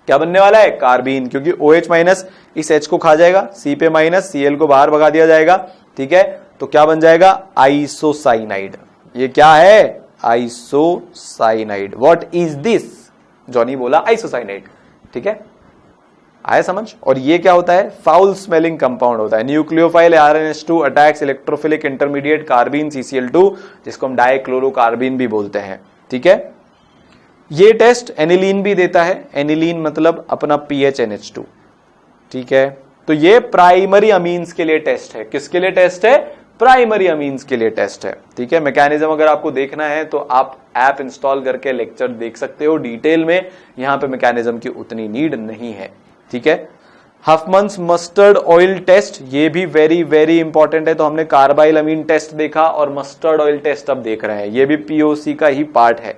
क्या बनने वाला है? कार्बीन, क्योंकि OH- इस H को खा जाएगा, C पे माइनस, Cl को बाहर भगा दिया जाएगा। ठीक है, तो क्या बन जाएगा? आइसोसाइनाइड। ये क्या है? Isocyanide. What is this? Johnny बोला आइसोसाइनाइड। ठीक है, आया समझ? और ये क्या होता है? फाउल स्मेलिंग कंपाउंड होता है। Nucleophile RNH2 attacks electrophilic intermediate carbene CCl2, जिसको हम डाइक्लोरोकार्बीन भी बोलते हैं। ठीक है, ये टेस्ट एनिलीन भी देता है। एनिलीन मतलब अपना pH NH2। ठीक है, तो ये प्राइमरी अमीन्स के लिए टेस्ट है। किसके लिए टेस्ट है? प्राइमरी अमीन्स के लिए टेस्ट है। ठीक है, मैकेनिज्म अगर आपको देखना है तो आप ऐप इंस्टॉल करके लेक्चर देख सकते हो डिटेल में। यहां पे मैकेनिज्म की उतनी नीड नहीं है। ठीक है, हफमन्स मस्टर्ड ऑयल टेस्ट, ये भी वेरी वेरी इंपॉर्टेंट है। तो हमने कार्बाइल अमीन टेस्ट देखा और मस्टर्ड ऑयल टेस्ट अब देख रहे हैं, ये भी पीओसी का ही पार्ट है।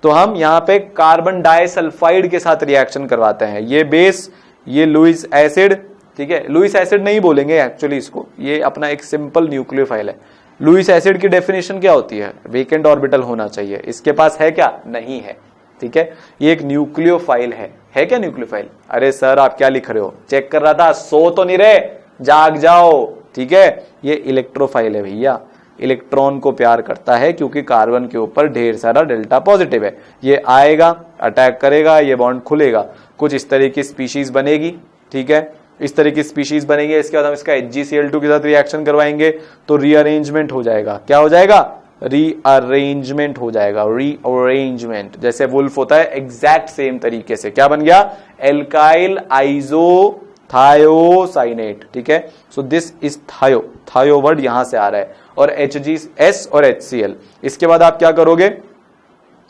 तो हम यहां पे कार्बन डाइसल्फाइड के साथ रिएक्शन करवाते हैं। ये बेस, ये लुईस एसिड। ठीक है, लुईस एसिड नहीं बोलेंगे एक्चुअली इसको, ये अपना एक सिंपल न्यूक्लियोफाइल है। लुईस एसिड की डेफिनेशन क्या होती है? वेकेंट ऑर्बिटल होना चाहिए। इसके पास है क्या? नहीं है। ठीक है, ये एक न्यूक्लियोफाइल है क्या न्यूक्लियोफाइल? अरे सर आप क्या लिख रहे हो? चेक कर रहा था, सो तो नहीं रहे, जाग जाओ। ठीक है, ये इलेक्ट्रोफाइल है भैया, इलेक्ट्रॉन को प्यार करता है क्योंकि कार्बन के ऊपर ढेर सारा डेल्टा पॉजिटिव है। ये आएगा, अटैक करेगा, ये बॉन्ड खुलेगा, कुछ इस तरह की स्पीशीज बनेगी। ठीक है, इस तरह की स्पीशीज बनेगी। इसके बाद हम इसका HgCl2 के साथ रिएक्शन करवाएंगे तो रीअरेंजमेंट हो जाएगा। क्या हो जाएगा? रीअरेंजमेंट हो जाएगा। रीअरेंजमेंट जैसे वुल्फ होता है, एग्जैक्ट सेम तरीके से क्या बन गया? Alkyl isothiocyanate. ठीक है, सो दिस इज थायो वर्ड यहां से आ रहा है, और HgS और HCl। इसके बाद आप क्या करोगे?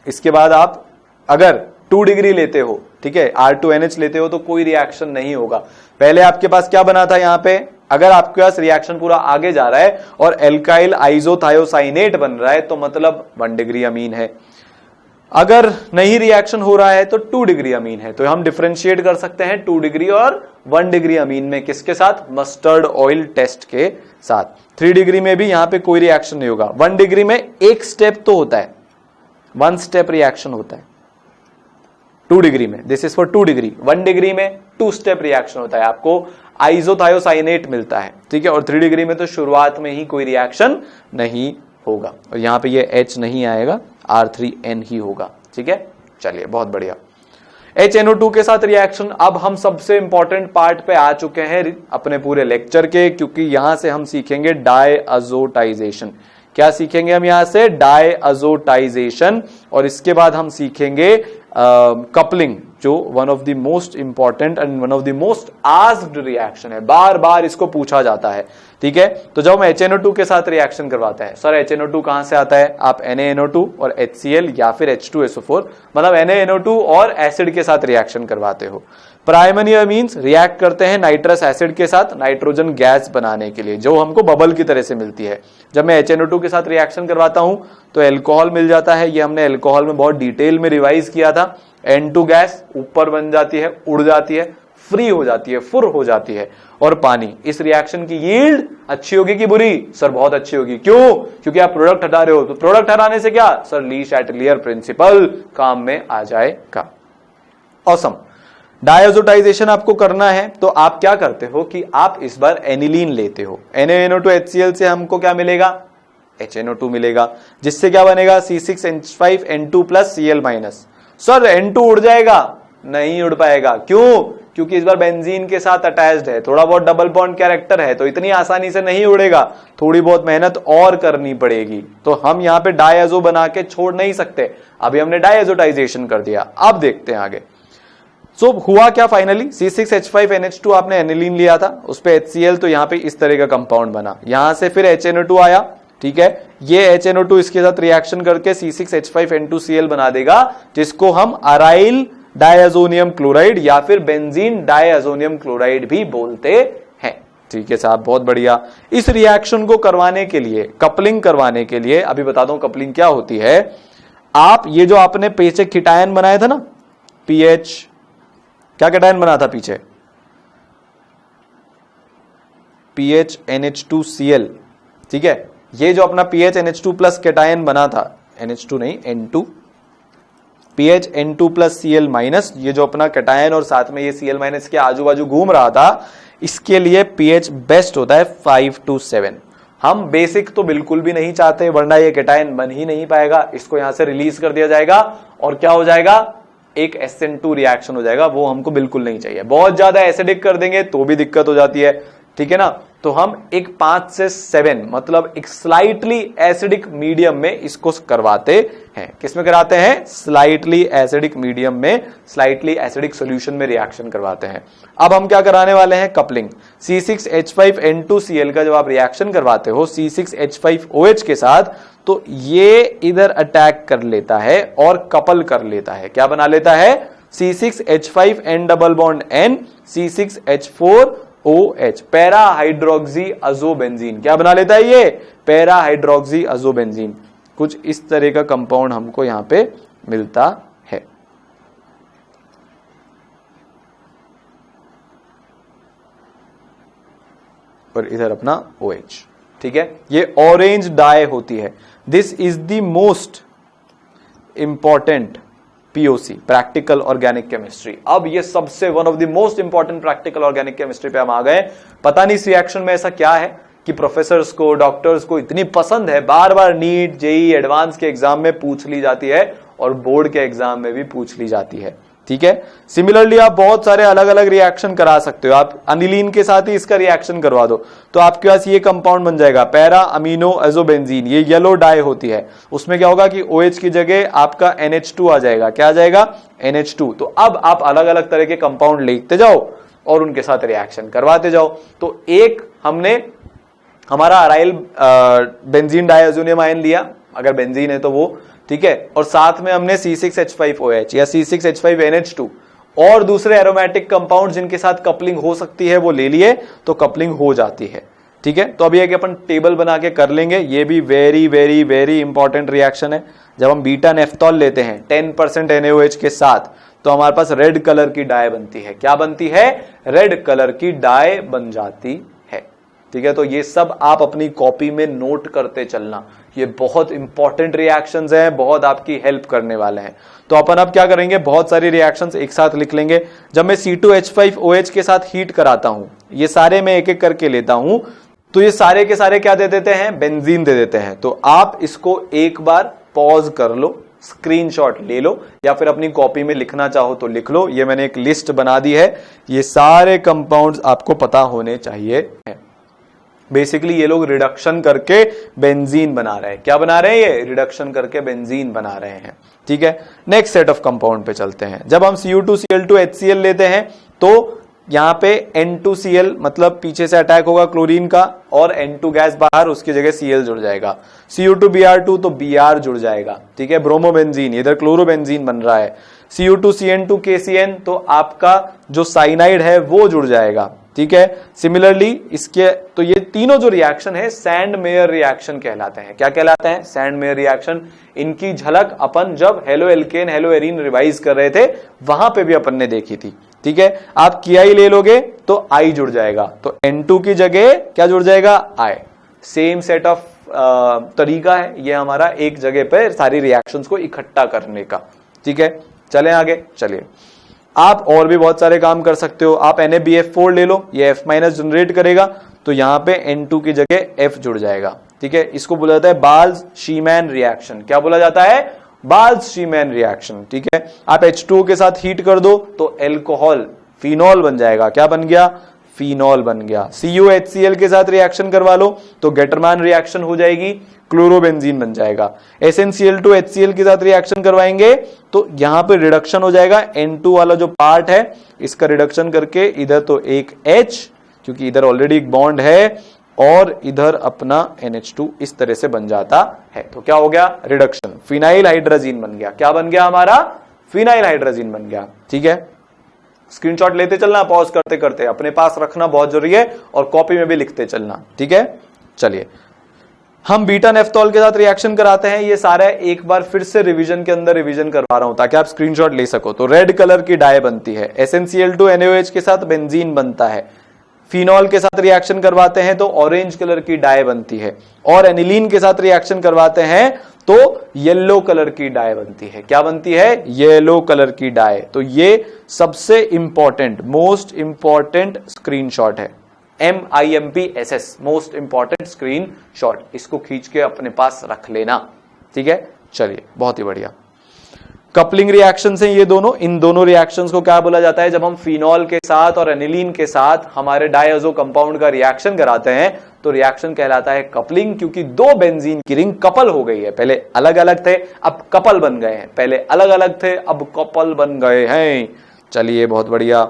इसके बाद आप अगर 2 डिग्री लेते हो, ठीक है, R2NH लेते हो तो कोई रिएक्शन नहीं होगा। पहले आपके पास क्या बना था यहां पे? अगर आपके पास रिएक्शन पूरा आगे जा रहा है और एल्काइल आइसोथायोसाइनेट बन रहा है तो मतलब 1 डिग्री अमीन है। अगर नहीं रिएक्शन हो रहा है तो 2 डिग्री अमीन है। तो हम डिफरेंशिएट कर सकते हैं 2 डिग्री और 1 डिग्री अमीन में। किसके साथ? मस्टर्ड ऑयल टेस्ट के साथ। 3 डिग्री में भी यहां पे कोई रिएक्शन नहीं होगा। 1 डिग्री में एक स्टेप तो होता है, 1 स्टेप रिएक्शन होता है 2 डिग्री में। This is for 2 degree. 1 degree में 2 स्टेप रिएक्शन होता है, आपको आइसोथायोसाइनेट मिलता है। ठीक है, और 3 डिग्री में तो शुरुआत में ही कोई रिएक्शन नहीं होगा, और यहां पे ये H नहीं आएगा, R3N ही होगा। ठीक है, चलिए बहुत बढ़िया। HNO2 के साथ रिएक्शन। अब हम सबसे इंपॉर्टेंट पार्ट पे आ चुके हैं अपने पूरे लेक्चर के, क्योंकि यहां से हम सीखेंगे डायअज़ोटाइजेशन। क्या सीखेंगे हम यहां से? डायअज़ोटाइजेशन। और इसके बाद हम सीखेंगे कपलिंग, जो one of the most important and one of the most asked reaction है, बार बार इसको पूछा जाता है। ठीक है, तो जब हम HNO2 के साथ रिएक्शन करवाते हैं, सर HNO2 कहां से आता है? आप NaNO2 और HCl या फिर H2SO4, मतलब NaNO2 और एसिड के साथ रिएक्शन करवाते हो। प्राइमरी मींस रिएक्ट करते हैं नाइट्रस एसिड के साथ नाइट्रोजन गैस बनाने के लिए, जो हमको बबल की तरह से मिलती है। जब मैं HNO2 के साथ रिएक्शन करवाता हूं तो एल्कोहल मिल जाता है। ये हमने एल्कोहल में बहुत डिटेल में रिवाइज किया था। N2 गैस ऊपर बन जाती है, उड़ जाती है, फ्री हो जाती है, फुर हो जाती है। और पानी, इस रिएक्शन की यील्ड अच्छी होगी कि बुरी? सर बहुत अच्छी होगी। क्यों? क्योंकि आप प्रोडक्ट हटा रहे हो। तो प्रोडक्ट हटाने से क्या? सर ली शैटलियर प्रिंसिपल काम में आ जाएगा। ऑसम। डायअज़ोटाइजेशन आपको करना है तो आप क्या करते हो कि आप इस बार एनिलीन लेते हो। NaNO2HCl से हमको क्या मिलेगा? HNO2 मिलेगा, जिससे क्या बनेगा? C6H5N2 plus Cl minus. Sir N2 उड़ जाएगा? नहीं उड़ पाएगा। क्यों? क्योंकि इस बार बेंजीन के साथ अटैच्ड है, थोड़ा बहुत डबल बॉन्ड कैरेक्टर है, तो इतनी आसानी से नहीं उड़ेगा, थोड़ी बहुत मेहनत और करनी पड़ेगी। तो हम यहां पे डायअज़ो बना के छोड़ नहीं सकते। अभी हमने डायअज़ोटाइजेशन कर दिया, अब देखते हैं आगे। सो हुआ क्या फाइनली? C6H5NH2 आपने एनिलीन लिया था, उस पे HCl, तो यहां पे इस तरह का कंपाउंड बना। यहां से फिर HNO2 आया, ठीक है, ये HNO2 इसके साथ रिएक्शन करके C6H5N2Cl बना देगा, जिसको हम अराइल डायअज़ोनियम क्लोराइड या फिर बेंजीन डायअज़ोनियम क्लोराइड भी बोलते हैं। ठीक है साहब, बहुत बढ़िया। इस रिएक्शन को करवाने के लिए, कपलिंग करवाने के लिए, अभी बता दूं कपलिंग क्या होती है। आप ये जो आपने पीछे कीटायन बनाया था ना, पीएच, क्या कैटायन बना था पीछे? पीएच NH2Cl, ठीक है, ये जो अपना पीएच NH2 प्लस कैटायन बना था, NH2 नहीं N2, pH N2 plus Cl minus, ये जो अपना कैटायन और साथ में ये Cl माइनस के आजू बाजू घूम रहा था, इसके लिए पीएच बेस्ट होता है 5 to 7। हम बेसिक तो बिल्कुल भी नहीं चाहते, वरना ये कैटायन बन ही नहीं पाएगा। इसको यहां से रिलीज कर दिया जाएगा और क्या हो जाएगा? एक SN2 रिएक्शन हो जाएगा, वो हमको बिल्कुल नहीं चाहिए। बहुत ज्यादा एसिडिक कर देंगे तो भी दिक्कत हो जाती है, ठीक है ना। तो हम एक 5 से 7, मतलब एक स्लाइटली एसिडिक मीडियम में इसको करवाते हैं। किसमें कराते हैं? स्लाइटली एसिडिक मीडियम में, स्लाइटली एसिडिक सॉल्यूशन में रिएक्शन करवाते हैं। अब हम क्या कराने वाले हैं? कपलिंग। C6H5N2Cl का जब आप रिएक्शन करवाते हो C6H5OH के साथ, तो ये इधर अटैक कर लेता है और कपल कर लेता है। क्या बना लेता है? C6H5N double bond N, C6H4OH, para hydroxy azobenzene. क्या बना लेता है ये? Para hydroxy azobenzene. कुछ इस तरह का कंपाउंड हमको यहां पे मिलता है। और इधर अपना OH, ठीक है, ये ऑरेंज डाई होती है। This is the most important POC, practical organic chemistry. अब ये सबसे one of the most important practical organic chemistry पे हम आ गए। पता नहीं इस रिएक्शन में ऐसा क्या है कि प्रोफेसर्स को, डॉक्टर्स को इतनी पसंद है, बार बार नीट, जेई एडवांस के एग्जाम में पूछ ली जाती है और बोर्ड के एग्जाम में भी पूछ ली जाती है, ठीक है। सिमिलरली आप बहुत सारे अलग अलग रिएक्शन करा सकते हो। आप अनिलीन के साथ ही इसका रिएक्शन करवा दो तो आपके पास ये कंपाउंड बन जाएगा, पैरा अमीनो एजोबेंजीन। ये येलो डाई होती है, उसमें क्या होगा कि OH की जगह आपका NH2 आ जाएगा। क्या आ जाएगा? NH2। तो अब आप अलग अलग तरह के कंपाउंड लिखते जाओ और उनके साथ रिएक्शन करवाते जाओ। तो एक हमने हमारा अराइल बेंजीन डायअज़ोनियम आयन लिया, अगर बेंजीन है तो वो, ठीक है, और साथ में हमने C6H5OH या C6H5NH2 और दूसरे एरोमेटिक कंपाउंड जिनके साथ कपलिंग हो सकती है वो ले लिए, तो कपलिंग हो जाती है, ठीक है। तो अभी एक अपन टेबल बना के कर लेंगे। ये भी very very very important reaction है। जब हम बीटा नेफ्थॉल लेते हैं 10% NaOH के साथ, तो हमारे पास रेड कलर की डाई बनती है। क्या बनती है? रेड कलर की डाई बन जाती है, ठीक है। तो ये सब आप अपनी कॉपी में नोट करते चलना, ये बहुत इंपॉर्टेंट रिएक्शंस हैं, बहुत आपकी हेल्प करने वाले हैं। तो अपन अब क्या करेंगे, बहुत सारी रिएक्शंस एक साथ लिख लेंगे। जब मैं C2H5OH के साथ हीट कराता हूं, ये सारे मैं एक एक करके लेता हूं, तो ये सारे के सारे क्या दे देते हैं? बेंजीन दे देते हैं। तो आप इसको एक बार पॉज कर लो, स्क्रीनशॉट ले लो या फिर अपनी कॉपी में लिखना चाहो तो लिख लो। ये मैंने एक लिस्ट बना दी है, ये सारे कंपाउंड्स आपको पता होने चाहिए। बेसिकली ये लोग रिडक्शन करके बेंजीन बना रहे हैं। क्या बना रहे हैं? ये रिडक्शन करके बेंजीन बना रहे हैं। ठीक है, नेक्स्ट सेट ऑफ कंपाउंड पे चलते हैं। जब हम Cu2Cl2 HCl लेते हैं तो यहां पे N2Cl मतलब पीछे से अटैक होगा क्लोरीन का और N2 गैस बाहर, उसकी जगह Cl जुड़ जाएगा। Cu2Br2 तो Br जुड़ जाएगा। ठीक है, ब्रोमोबेंजीन, इधर क्लोरोबेंजीन बन रहा है। Cu2CN2KCN तो आपका जो साइनाइड है वो जुड़ जाएगा। ठीक है, सिमिलरली इसके तो ये तीनों जो रिएक्शन है सैंड मेयर रिएक्शन कहलाते हैं। क्या कहलाते हैं? Sand mayor reaction. इनकी झलक अपन जब halo alkane hello arene revise कर रहे थे वहां पे भी अपन ने देखी थी। ठीक है, आप Ki ले लोगे तो I जुड़ जाएगा, तो N2 की जगह क्या जुड़ जाएगा? I। सेम सेट ऑफ तरीका है ये हमारा एक जगह पे सारी रिएक्शंस को इकट्ठा करने का। ठीक है, चलें आगे। चलिए, आप और भी बहुत सारे काम कर सकते हो। आप NaBF4 ले लो, ये F- जनरेट करेगा तो यहां पे N2 की जगह F जुड़ जाएगा। ठीक है, इसको बोला जाता है बाल्ज-शीमैन रिएक्शन। क्या बोला जाता है? बाल्ज-शीमैन रिएक्शन। ठीक है, आप H2O के साथ हीट कर दो तो अल्कोहल फिनॉल बन जाएगा। क्या बन गया? फिनॉल बन गया। CuHCl के साथ रिएक्शन करवा लो तो गेटरमैन रिएक्शन हो जाएगी, क्लोरोबेंजीन बन जाएगा। SnCl2 HCl के साथ रिएक्शन करवाएंगे तो यहां पे रिडक्शन हो जाएगा। N2 वाला जो पार्ट है इसका रिडक्शन करके इधर तो एक H, क्योंकि इधर ऑलरेडी एक बॉन्ड है, और इधर अपना NH2 इस तरह से बन जाता है। तो क्या हो गया? रिडक्शन, फिनाइल हाइड्रोजीन बन गया। क्या बन गया हमारा? फिनाइल हाइड्रोजीन बन गया। ठीक है, स्क्रीनशॉट लेते चलना, पॉज करते करते, अपने पास रखना बहुत जरूरी है और कॉपी में भी लिखते चलना। ठीक है, चलिए हम बीटा नेफ्थॉल के साथ रिएक्शन कराते हैं। ये सारा एक बार फिर से रिवीजन के अंदर रिवीजन करवा रहा हूं ताकि आप स्क्रीनशॉट ले सको। तो रेड कलर की डाई बनती है, SnCl2 NaOH के साथ बेंजीन बनता है। फिनॉल के साथ रिएक्शन करवाते हैं तो ऑरेंज कलर की डाई बनती है, और एनिलीन के साथ रिएक्शन करवाते हैं तो येलो कलर की डाई बनती है। क्या बनती है? येलो कलर की डाई। तो ये सबसे इंपॉर्टेंट, मोस्ट इंपॉर्टेंट स्क्रीनशॉट है। MIMPSS, most important screenshot. इसको खींच के अपने पास रख लेना। ठीक है, चलिए बहुत ही बढ़िया। कपलिंग रिएक्शन से ये दोनों, इन दोनों रिएक्शंस को क्या बोला जाता है? जब हम फिनॉल के साथ और एनिलीन के साथ हमारे डायज़ो कंपाउंड का रिएक्शन कराते हैं तो रिएक्शन कहलाता है कपलिंग, क्योंकि दो बेंजीन की रिंग कपल हो गई है। पहले अलग अलग थे, अब कपल बन गए हैं। पहले अलग अलग थे, अब कपल बन गए हैं। चलिए बहुत बढ़िया।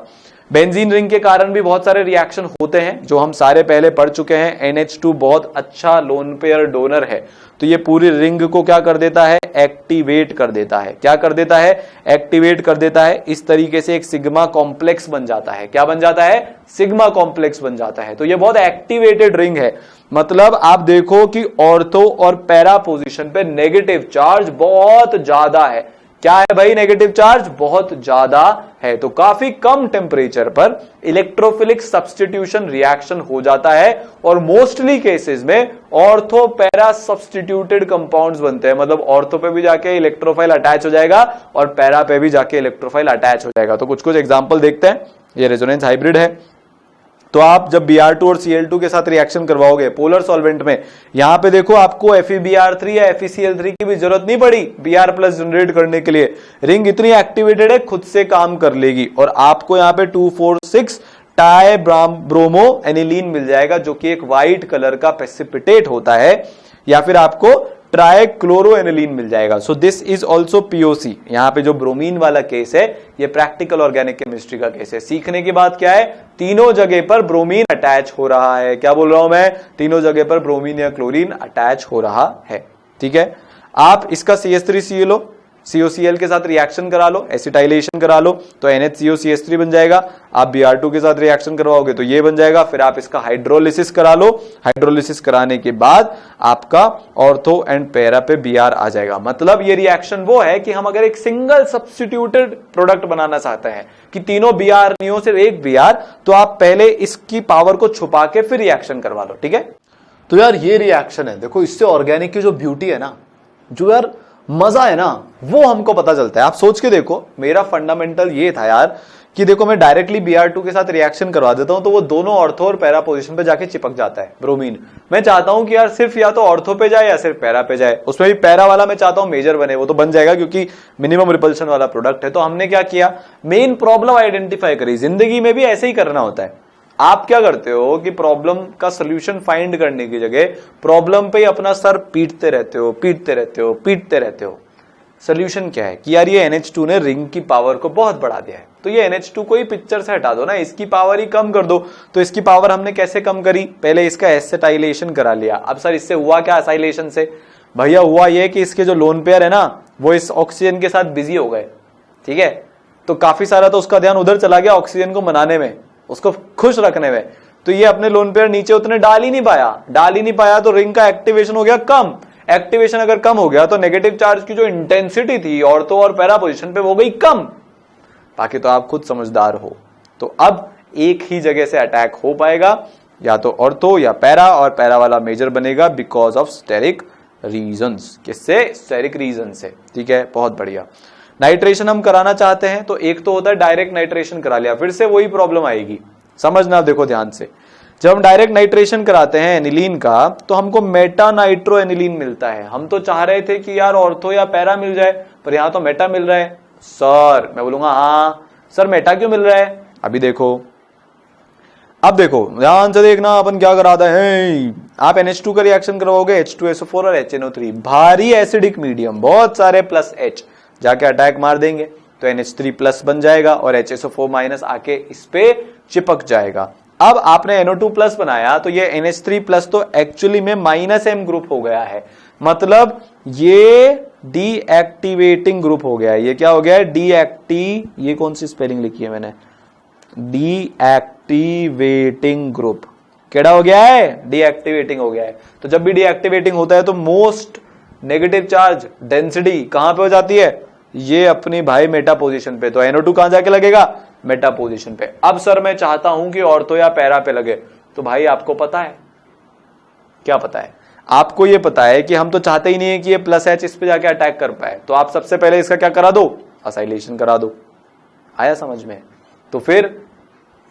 बेंजीन रिंग के कारण भी बहुत सारे रिएक्शन होते हैं जो हम सारे पहले पढ़ चुके हैं। NH2 बहुत अच्छा लोन पेयर डोनर है, तो ये पूरी रिंग को क्या कर देता है? एक्टिवेट कर देता है। क्या कर देता है? एक्टिवेट कर देता है। इस तरीके से एक सिग्मा कॉम्प्लेक्स बन जाता है। क्या बन जाता है? सिग्मा कॉम्प्लेक्स बन जाता है। तो ये बहुत एक्टिवेटेड रिंग है। मतलब आप देखो कि ऑर्थो और पैरा पोजीशन पे नेगेटिव चार्ज बहुत ज्यादा है। क्या है भाई? नेगेटिव चार्ज बहुत ज्यादा है। तो काफी कम टेम्परेचर पर इलेक्ट्रोफिलिक सब्स्टिट्यूशन रिएक्शन हो जाता है और मोस्टली केसेस में ऑर्थो पैरा सब्स्टिट्यूटेड कंपाउंड्स बनते हैं। मतलब ऑर्थो पे भी जाके इलेक्ट्रोफाइल अटैच हो जाएगा और पैरा पे भी जाके इलेक्ट्रोफाइल अटैच हो जाएगा। तो कुछ कुछ एग्जांपल देखते हैं। ये रेजोनेंस हाइब्रिड है, तो आप जब Br2 और Cl2 के साथ रिएक्शन करवाओगे पोलर सॉल्वेंट में, यहां पे देखो आपको FeBr3 या FeCl3 की भी जरूरत नहीं पड़ी Br+ जनरेट करने के लिए। रिंग इतनी एक्टिवेटेड है, खुद से काम कर लेगी और आपको यहां पे 2,4,6 टाई ब्रोमो एनिलीन मिल जाएगा, जो कि एक व्हाइट कलर का प्रेसिपिटेट होता है, या फिर आपको ट्राइक्लोरोएनिलीन मिल जाएगा। सो दिस इज ऑल्सो POC। यहां पे जो ब्रोमीन वाला केस है ये प्रैक्टिकल ऑर्गेनिक केमिस्ट्री का केस है। सीखने की बात क्या है? तीनों जगह पर ब्रोमीन अटैच हो रहा है। क्या बोल रहा हूं मैं? तीनों जगह पर ब्रोमीन या क्लोरीन अटैच हो रहा है। ठीक है, आप इसका CH3Cl COCl के साथ रिएक्शन करा लो, एसिटाइलेशन करा लो तो NHCOCH3 बन जाएगा। आप Br2 के साथ रिएक्शन करवाओगे तो ये बन जाएगा। फिर आप इसका हाइड्रोलिसिस करा लो, हाइड्रोलिसिस कराने के बाद आपका ऑर्थो एंड पैरा पे Br आ जाएगा। मतलब ये रिएक्शन वो है कि हम अगर एक सिंगल सब्स्टिट्यूटेड प्रोडक्ट बनाना चाहते हैं कि तीनों Br नहीं हो, सिर्फ एक Br, तो आप पहले इसकी पावर को छुपा के फिर रिएक्शन करवा लो। ठीक है, तो यार ये रिएक्शन है, देखो इससे ऑर्गेनिक की जो ब्यूटी है ना, जो यार मजा है ना, वो हमको पता चलता है। आप सोच के देखो, मेरा फंडामेंटल ये था यार कि देखो मैं डायरेक्टली Br2 के साथ रिएक्शन करवा देता हूं तो वो दोनों ऑर्थो और पैरा पोजीशन पे जाके चिपक जाता है ब्रोमीन। मैं चाहता हूं कि यार सिर्फ या तो ऑर्थो पे जाए या सिर्फ पैरा पे जाए, उसमें भी पैरा वाला मैं चाहता हूं मेजर बने, वो तो बन जाएगा क्योंकि मिनिमम रिपल्शन वाला प्रोडक्ट है। तो हमने क्या किया, मेन प्रॉब्लम आइडेंटिफाई करी। जिंदगी में भी ऐसे ही करना होता है। आप क्या करते हो कि प्रॉब्लम का सोल्यूशन फाइंड करने की जगह प्रॉब्लम पे अपना सर पीटते रहते हो, पीटते रहते हो, पीटते रहते हो। सोल्यूशन क्या है कि यार ये NH2 ने रिंग की पावर को बहुत बढ़ा दिया है, तो ये NH2 को ही पिक्चर से हटा दो ना, इसकी पावर ही कम कर दो। तो इसकी पावर हमने कैसे कम करी, पहले इसका एसिटाइलेशन करा लिया। अब सर इससे हुआ क्या एसाइलेशन से, भैया हुआ ये कि इसके जो लोन पेयर है ना वो इस ऑक्सीजन के साथ बिजी हो गए, ठीक है। तो काफी सारा तो उसका ध्यान उधर चला गया ऑक्सीजन को मनाने में, उसको खुश रखने में। तो ये अपने लोन पेयर नीचे उतने डाल ही नहीं पाया तो रिंग का एक्टिवेशन हो गया कम। एक्टिवेशन अगर कम हो गया तो नेगेटिव चार्ज की जो इंटेंसिटी थी ऑर्थो और पैरा पोजीशन पे वो गई कम। बाकी तो आप खुद समझदार हो। तो अब एक ही जगह से अटैक हो पाएगा, या तो ऑर्थो या पैरा, और पैरा वाला मेजर बनेगा बिकॉज ऑफ स्टेरिक रीजंस। किससे, स्टेरिक रीजन से, ठीक है। बहुत बढ़िया। नाइट्रेशन हम कराना चाहते हैं तो एक तो होता है डायरेक्ट नाइट्रेशन करा लिया, फिर से वही प्रॉब्लम आएगी, समझना देखो ध्यान से। जब हम डायरेक्ट नाइट्रेशन कराते हैं एनिलीन का तो हमको मेटा नाइट्रो एनिलीन मिलता है। हम तो चाह रहे थे कि यार ऑर्थो या पैरा मिल जाए, पर यहां तो मेटा मिल रहा है। सर मैं बोलूंगा हाँ सर मेटा क्यों मिल रहा है, अभी देखो। अब देखो ध्यान से देखना अपन क्या कराते हैं। आप NH2 का रिएक्शन करवाओगे H2SO4 और HNO3, भारी एसिडिक मीडियम, बहुत सारे प्लस H जाके अटैक मार देंगे तो NH3 प्लस बन जाएगा और HSO4 माइनस आके इस पे चिपक जाएगा। अब आपने NO2 प्लस बनाया तो ये NH3 प्लस तो एक्चुअली में -M ग्रुप हो गया है, मतलब ये डीएक्टिवेटिंग ग्रुप हो गया है। ये क्या हो गया है, ये कौन सी स्पेलिंग लिखी है मैंने, डीएक्टिवेटिंग ग्रुप। केड़ा हो गया है, डीएक्टिवेटिंग हो गया है। तो जब भी डीएक्टिवेटिंग होता है तो मोस्ट नेगेटिव चार्ज डेंसिटी कहां पे हो जाती है, ये अपनी भाई मेटा पोजीशन पे। तो NO2 कहां जाके लगेगा, मेटा पोजीशन पे। अब सर मैं चाहता हूं कि ऑर्थो या पैरा पे लगे, तो भाई आपको पता है क्या, पता है आपको, ये पता है कि हम तो चाहते ही नहीं है कि ये प्लस H इस पे जाके अटैक कर पाए। तो आप सबसे पहले इसका क्या करा दो, असाइलेशन करा दो। आया समझ में। तो फिर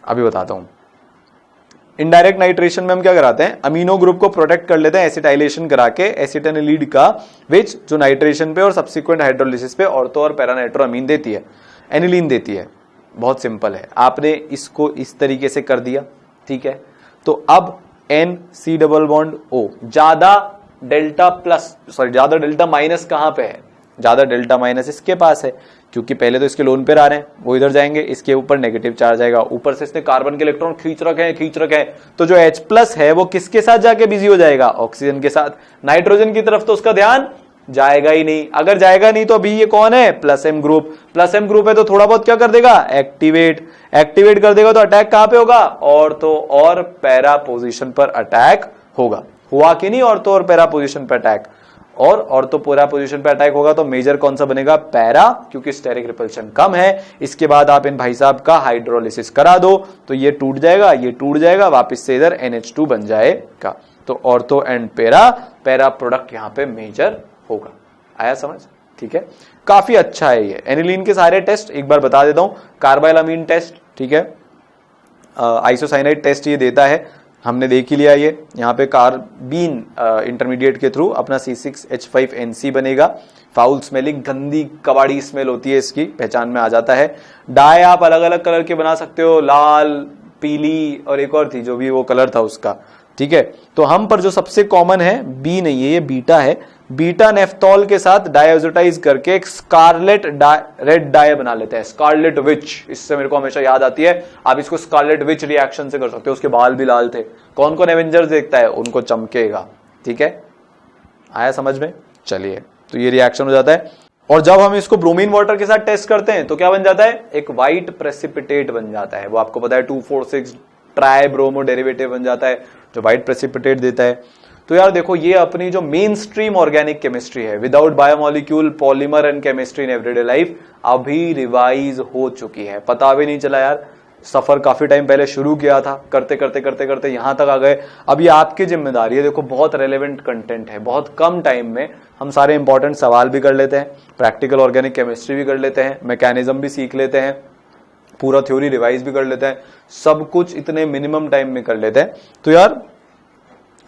अभी बताता हूं। इनडायरेक्ट नाइट्रेशन में हम क्या कराते हैं, अमीनो ग्रुप को प्रोटेक्ट कर लेते हैं एसिटाइलेशन करा के एसिटाइलिड का, विच जो नाइट्रेशन पे और सब्सिक्वेंट हाइड्रोलिसिस पे ऑर्थो और पैरा नाइट्रो अमीन देती है, एनिलीन देती है। बहुत सिंपल है, आपने इसको इस तरीके से कर दिया, ठीक है। तो अब NC डबल बॉन्ड O, ज्यादा डेल्टा प्लस, सॉरी ज्यादा डेल्टा माइनस कहां पे है, ज्यादा डेल्टा माइनस इसके पास है, क्योंकि पहले तो इसके लोन पेयर आ रहे हैं, वो इधर जाएंगे, इसके ऊपर नेगेटिव चार्ज आएगा, ऊपर से इसने कार्बन के इलेक्ट्रॉन खींच रखे हैं, तो जो H प्लस है वो किसके साथ जाके बिजी हो जाएगा, ऑक्सीजन के साथ। नाइट्रोजन की तरफ तो उसका ध्यान जाएगा ही नहीं। अगर जाएगा नहीं तो अभी ये कौन है, plus M group. Plus M group है तो थोड़ा बहुत क्या कर देगा, एक्टिवेट कर देगा। तो अटैक कहां पे होगा, ऑर्थो और पैरा पोजीशन पर अटैक होगा। हुआ कि नहीं ऑर्थो और पैरा पोजीशन पर अटैक, और ऑर्थो पैरा पोजीशन पे अटैक होगा तो मेजर कौन सा बनेगा, पैरा, क्योंकि स्टेरिक रिपल्शन कम है। इसके बाद आप इन भाई साहब का हाइड्रोलिसिस करा दो तो ये टूट जाएगा, ये टूट जाएगा, वापस से इधर NH2 बन जाएगा। तो ऑर्थो एंड पैरा प्रोडक्ट यहां पे मेजर होगा। आया समझ, ठीक है। काफी अच्छा है ये एनिलीन के सारे टेस्ट एक बार बता देता हूं। कार्बाइलामीन टेस्ट, ठीक है, आइसोसाइनाइड टेस्ट ये देता है, हमने देख ही लिया। ये यहाँ पे कार्बीन इंटरमीडिएट के थ्रू अपना C6H5NC बनेगा। फाउल स्मेलिंग, गंदी कबाड़ी स्मेल होती है इसकी, पहचान में आ जाता है। डाई आप अलग अलग कलर के बना सकते हो, लाल, पीली और एक और थी जो भी वो कलर था उसका, ठीक है। तो हम पर जो सबसे कॉमन है बी नहीं है, ये बीटा है। बीटा नेफ्थॉल के साथ डाइऑक्साइडाइज करके एक स्कारलेट रेड डाई बना लेते हैं, स्कारलेट विच। इससे मेरे को हमेशा याद आती है, आप इसको स्कारलेट विच रिएक्शन से कर सकते हो। उसके बाल भी लाल थे। कौन कौन एवेंजर्स देखता है, उनको चमकेगा, ठीक है। आया समझ में, चलिए। तो ये रिएक्शन हो जाता है, और जब हम इसको ब्रोमीन वाटर के साथ टेस्ट करते हैं तो क्या बन जाता है, एक व्हाइट प्रेसिपिटेट बन जाता है। वो आपको पता है 2,4,6 ट्राई ब्रोमो डेरिवेटिव बन जाता है जो व्हाइट प्रेसिपिटेट देता है। तो यार देखो, ये अपनी जो मेन स्ट्रीम ऑर्गेनिक केमिस्ट्री है without biomolecule, polymer and chemistry in everyday life, अभी रिवाइज हो चुकी है। पता भी नहीं चला यार, सफर काफी टाइम पहले शुरू किया था, करते करते करते करते यहां तक आ गए। अब ये आपकी जिम्मेदारी है। देखो बहुत रेलेवेंट कंटेंट है, बहुत कम टाइम में हम सारे इंपॉर्टेंट सवाल भी कर लेते हैं, प्रैक्टिकल ऑर्गेनिक केमिस्ट्री भी कर लेते हैं, मैकेनिज्म भी सीख लेते हैं, पूरा थ्योरी रिवाइज भी कर लेते हैं, सब कुछ इतने मिनिमम टाइम में कर लेते हैं। तो यार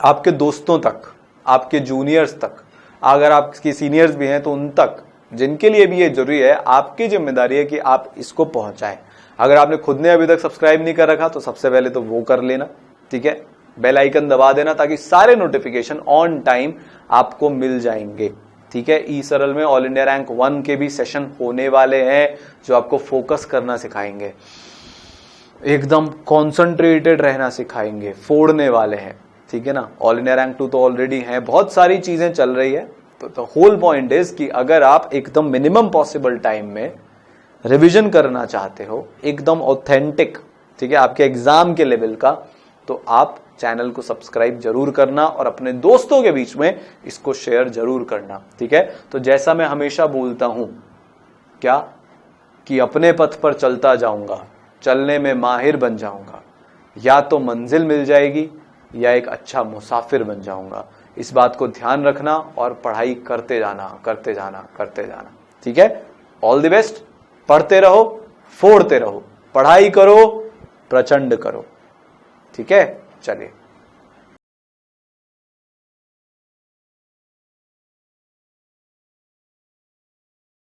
आपके दोस्तों तक, आपके जूनियर्स तक, अगर आपके सीनियर्स भी हैं तो उन तक, जिनके लिए भी ये जरूरी है, आपकी जिम्मेदारी है कि आप इसको पहुंचाएं। अगर आपने खुद ने अभी तक सब्सक्राइब नहीं कर रखा तो सबसे पहले तो वो कर लेना, ठीक है, बेल आइकन दबा देना ताकि सारे नोटिफिकेशन ऑन टाइम आपको मिल जाएंगे, ठीक है। ई सरल में ऑल इंडिया रैंक 1 के भी सेशन होने वाले हैं जो आपको फोकस करना सिखाएंगे, एकदम कॉन्सेंट्रेटेड रहना सिखाएंगे, फोड़ने वाले हैं, ठीक है ना। ऑल इंडिया रैंक 2 तो ऑलरेडी है, बहुत सारी चीजें चल रही है। तो होल पॉइंट इज कि अगर आप एकदम मिनिमम पॉसिबल टाइम में रिवीजन करना चाहते हो, एकदम ऑथेंटिक, ठीक है, आपके एग्जाम के लेवल का, तो आप चैनल को सब्सक्राइब जरूर करना और अपने दोस्तों के बीच में इसको शेयर जरूर करना, ठीक है। तो जैसा मैं हमेशा बोलता हूं क्या कि अपने पथ पर चलता जाऊंगा, चलने में माहिर बन जाऊंगा, या तो मंजिल मिल जाएगी या एक अच्छा मुसाफिर बन जाऊंगा। इस बात को ध्यान रखना और पढ़ाई करते जाना, करते जाना, करते जाना, ठीक है। ऑल द बेस्ट, पढ़ते रहो, फोड़ते रहो, पढ़ाई करो, प्रचंड करो, ठीक है। चलिए।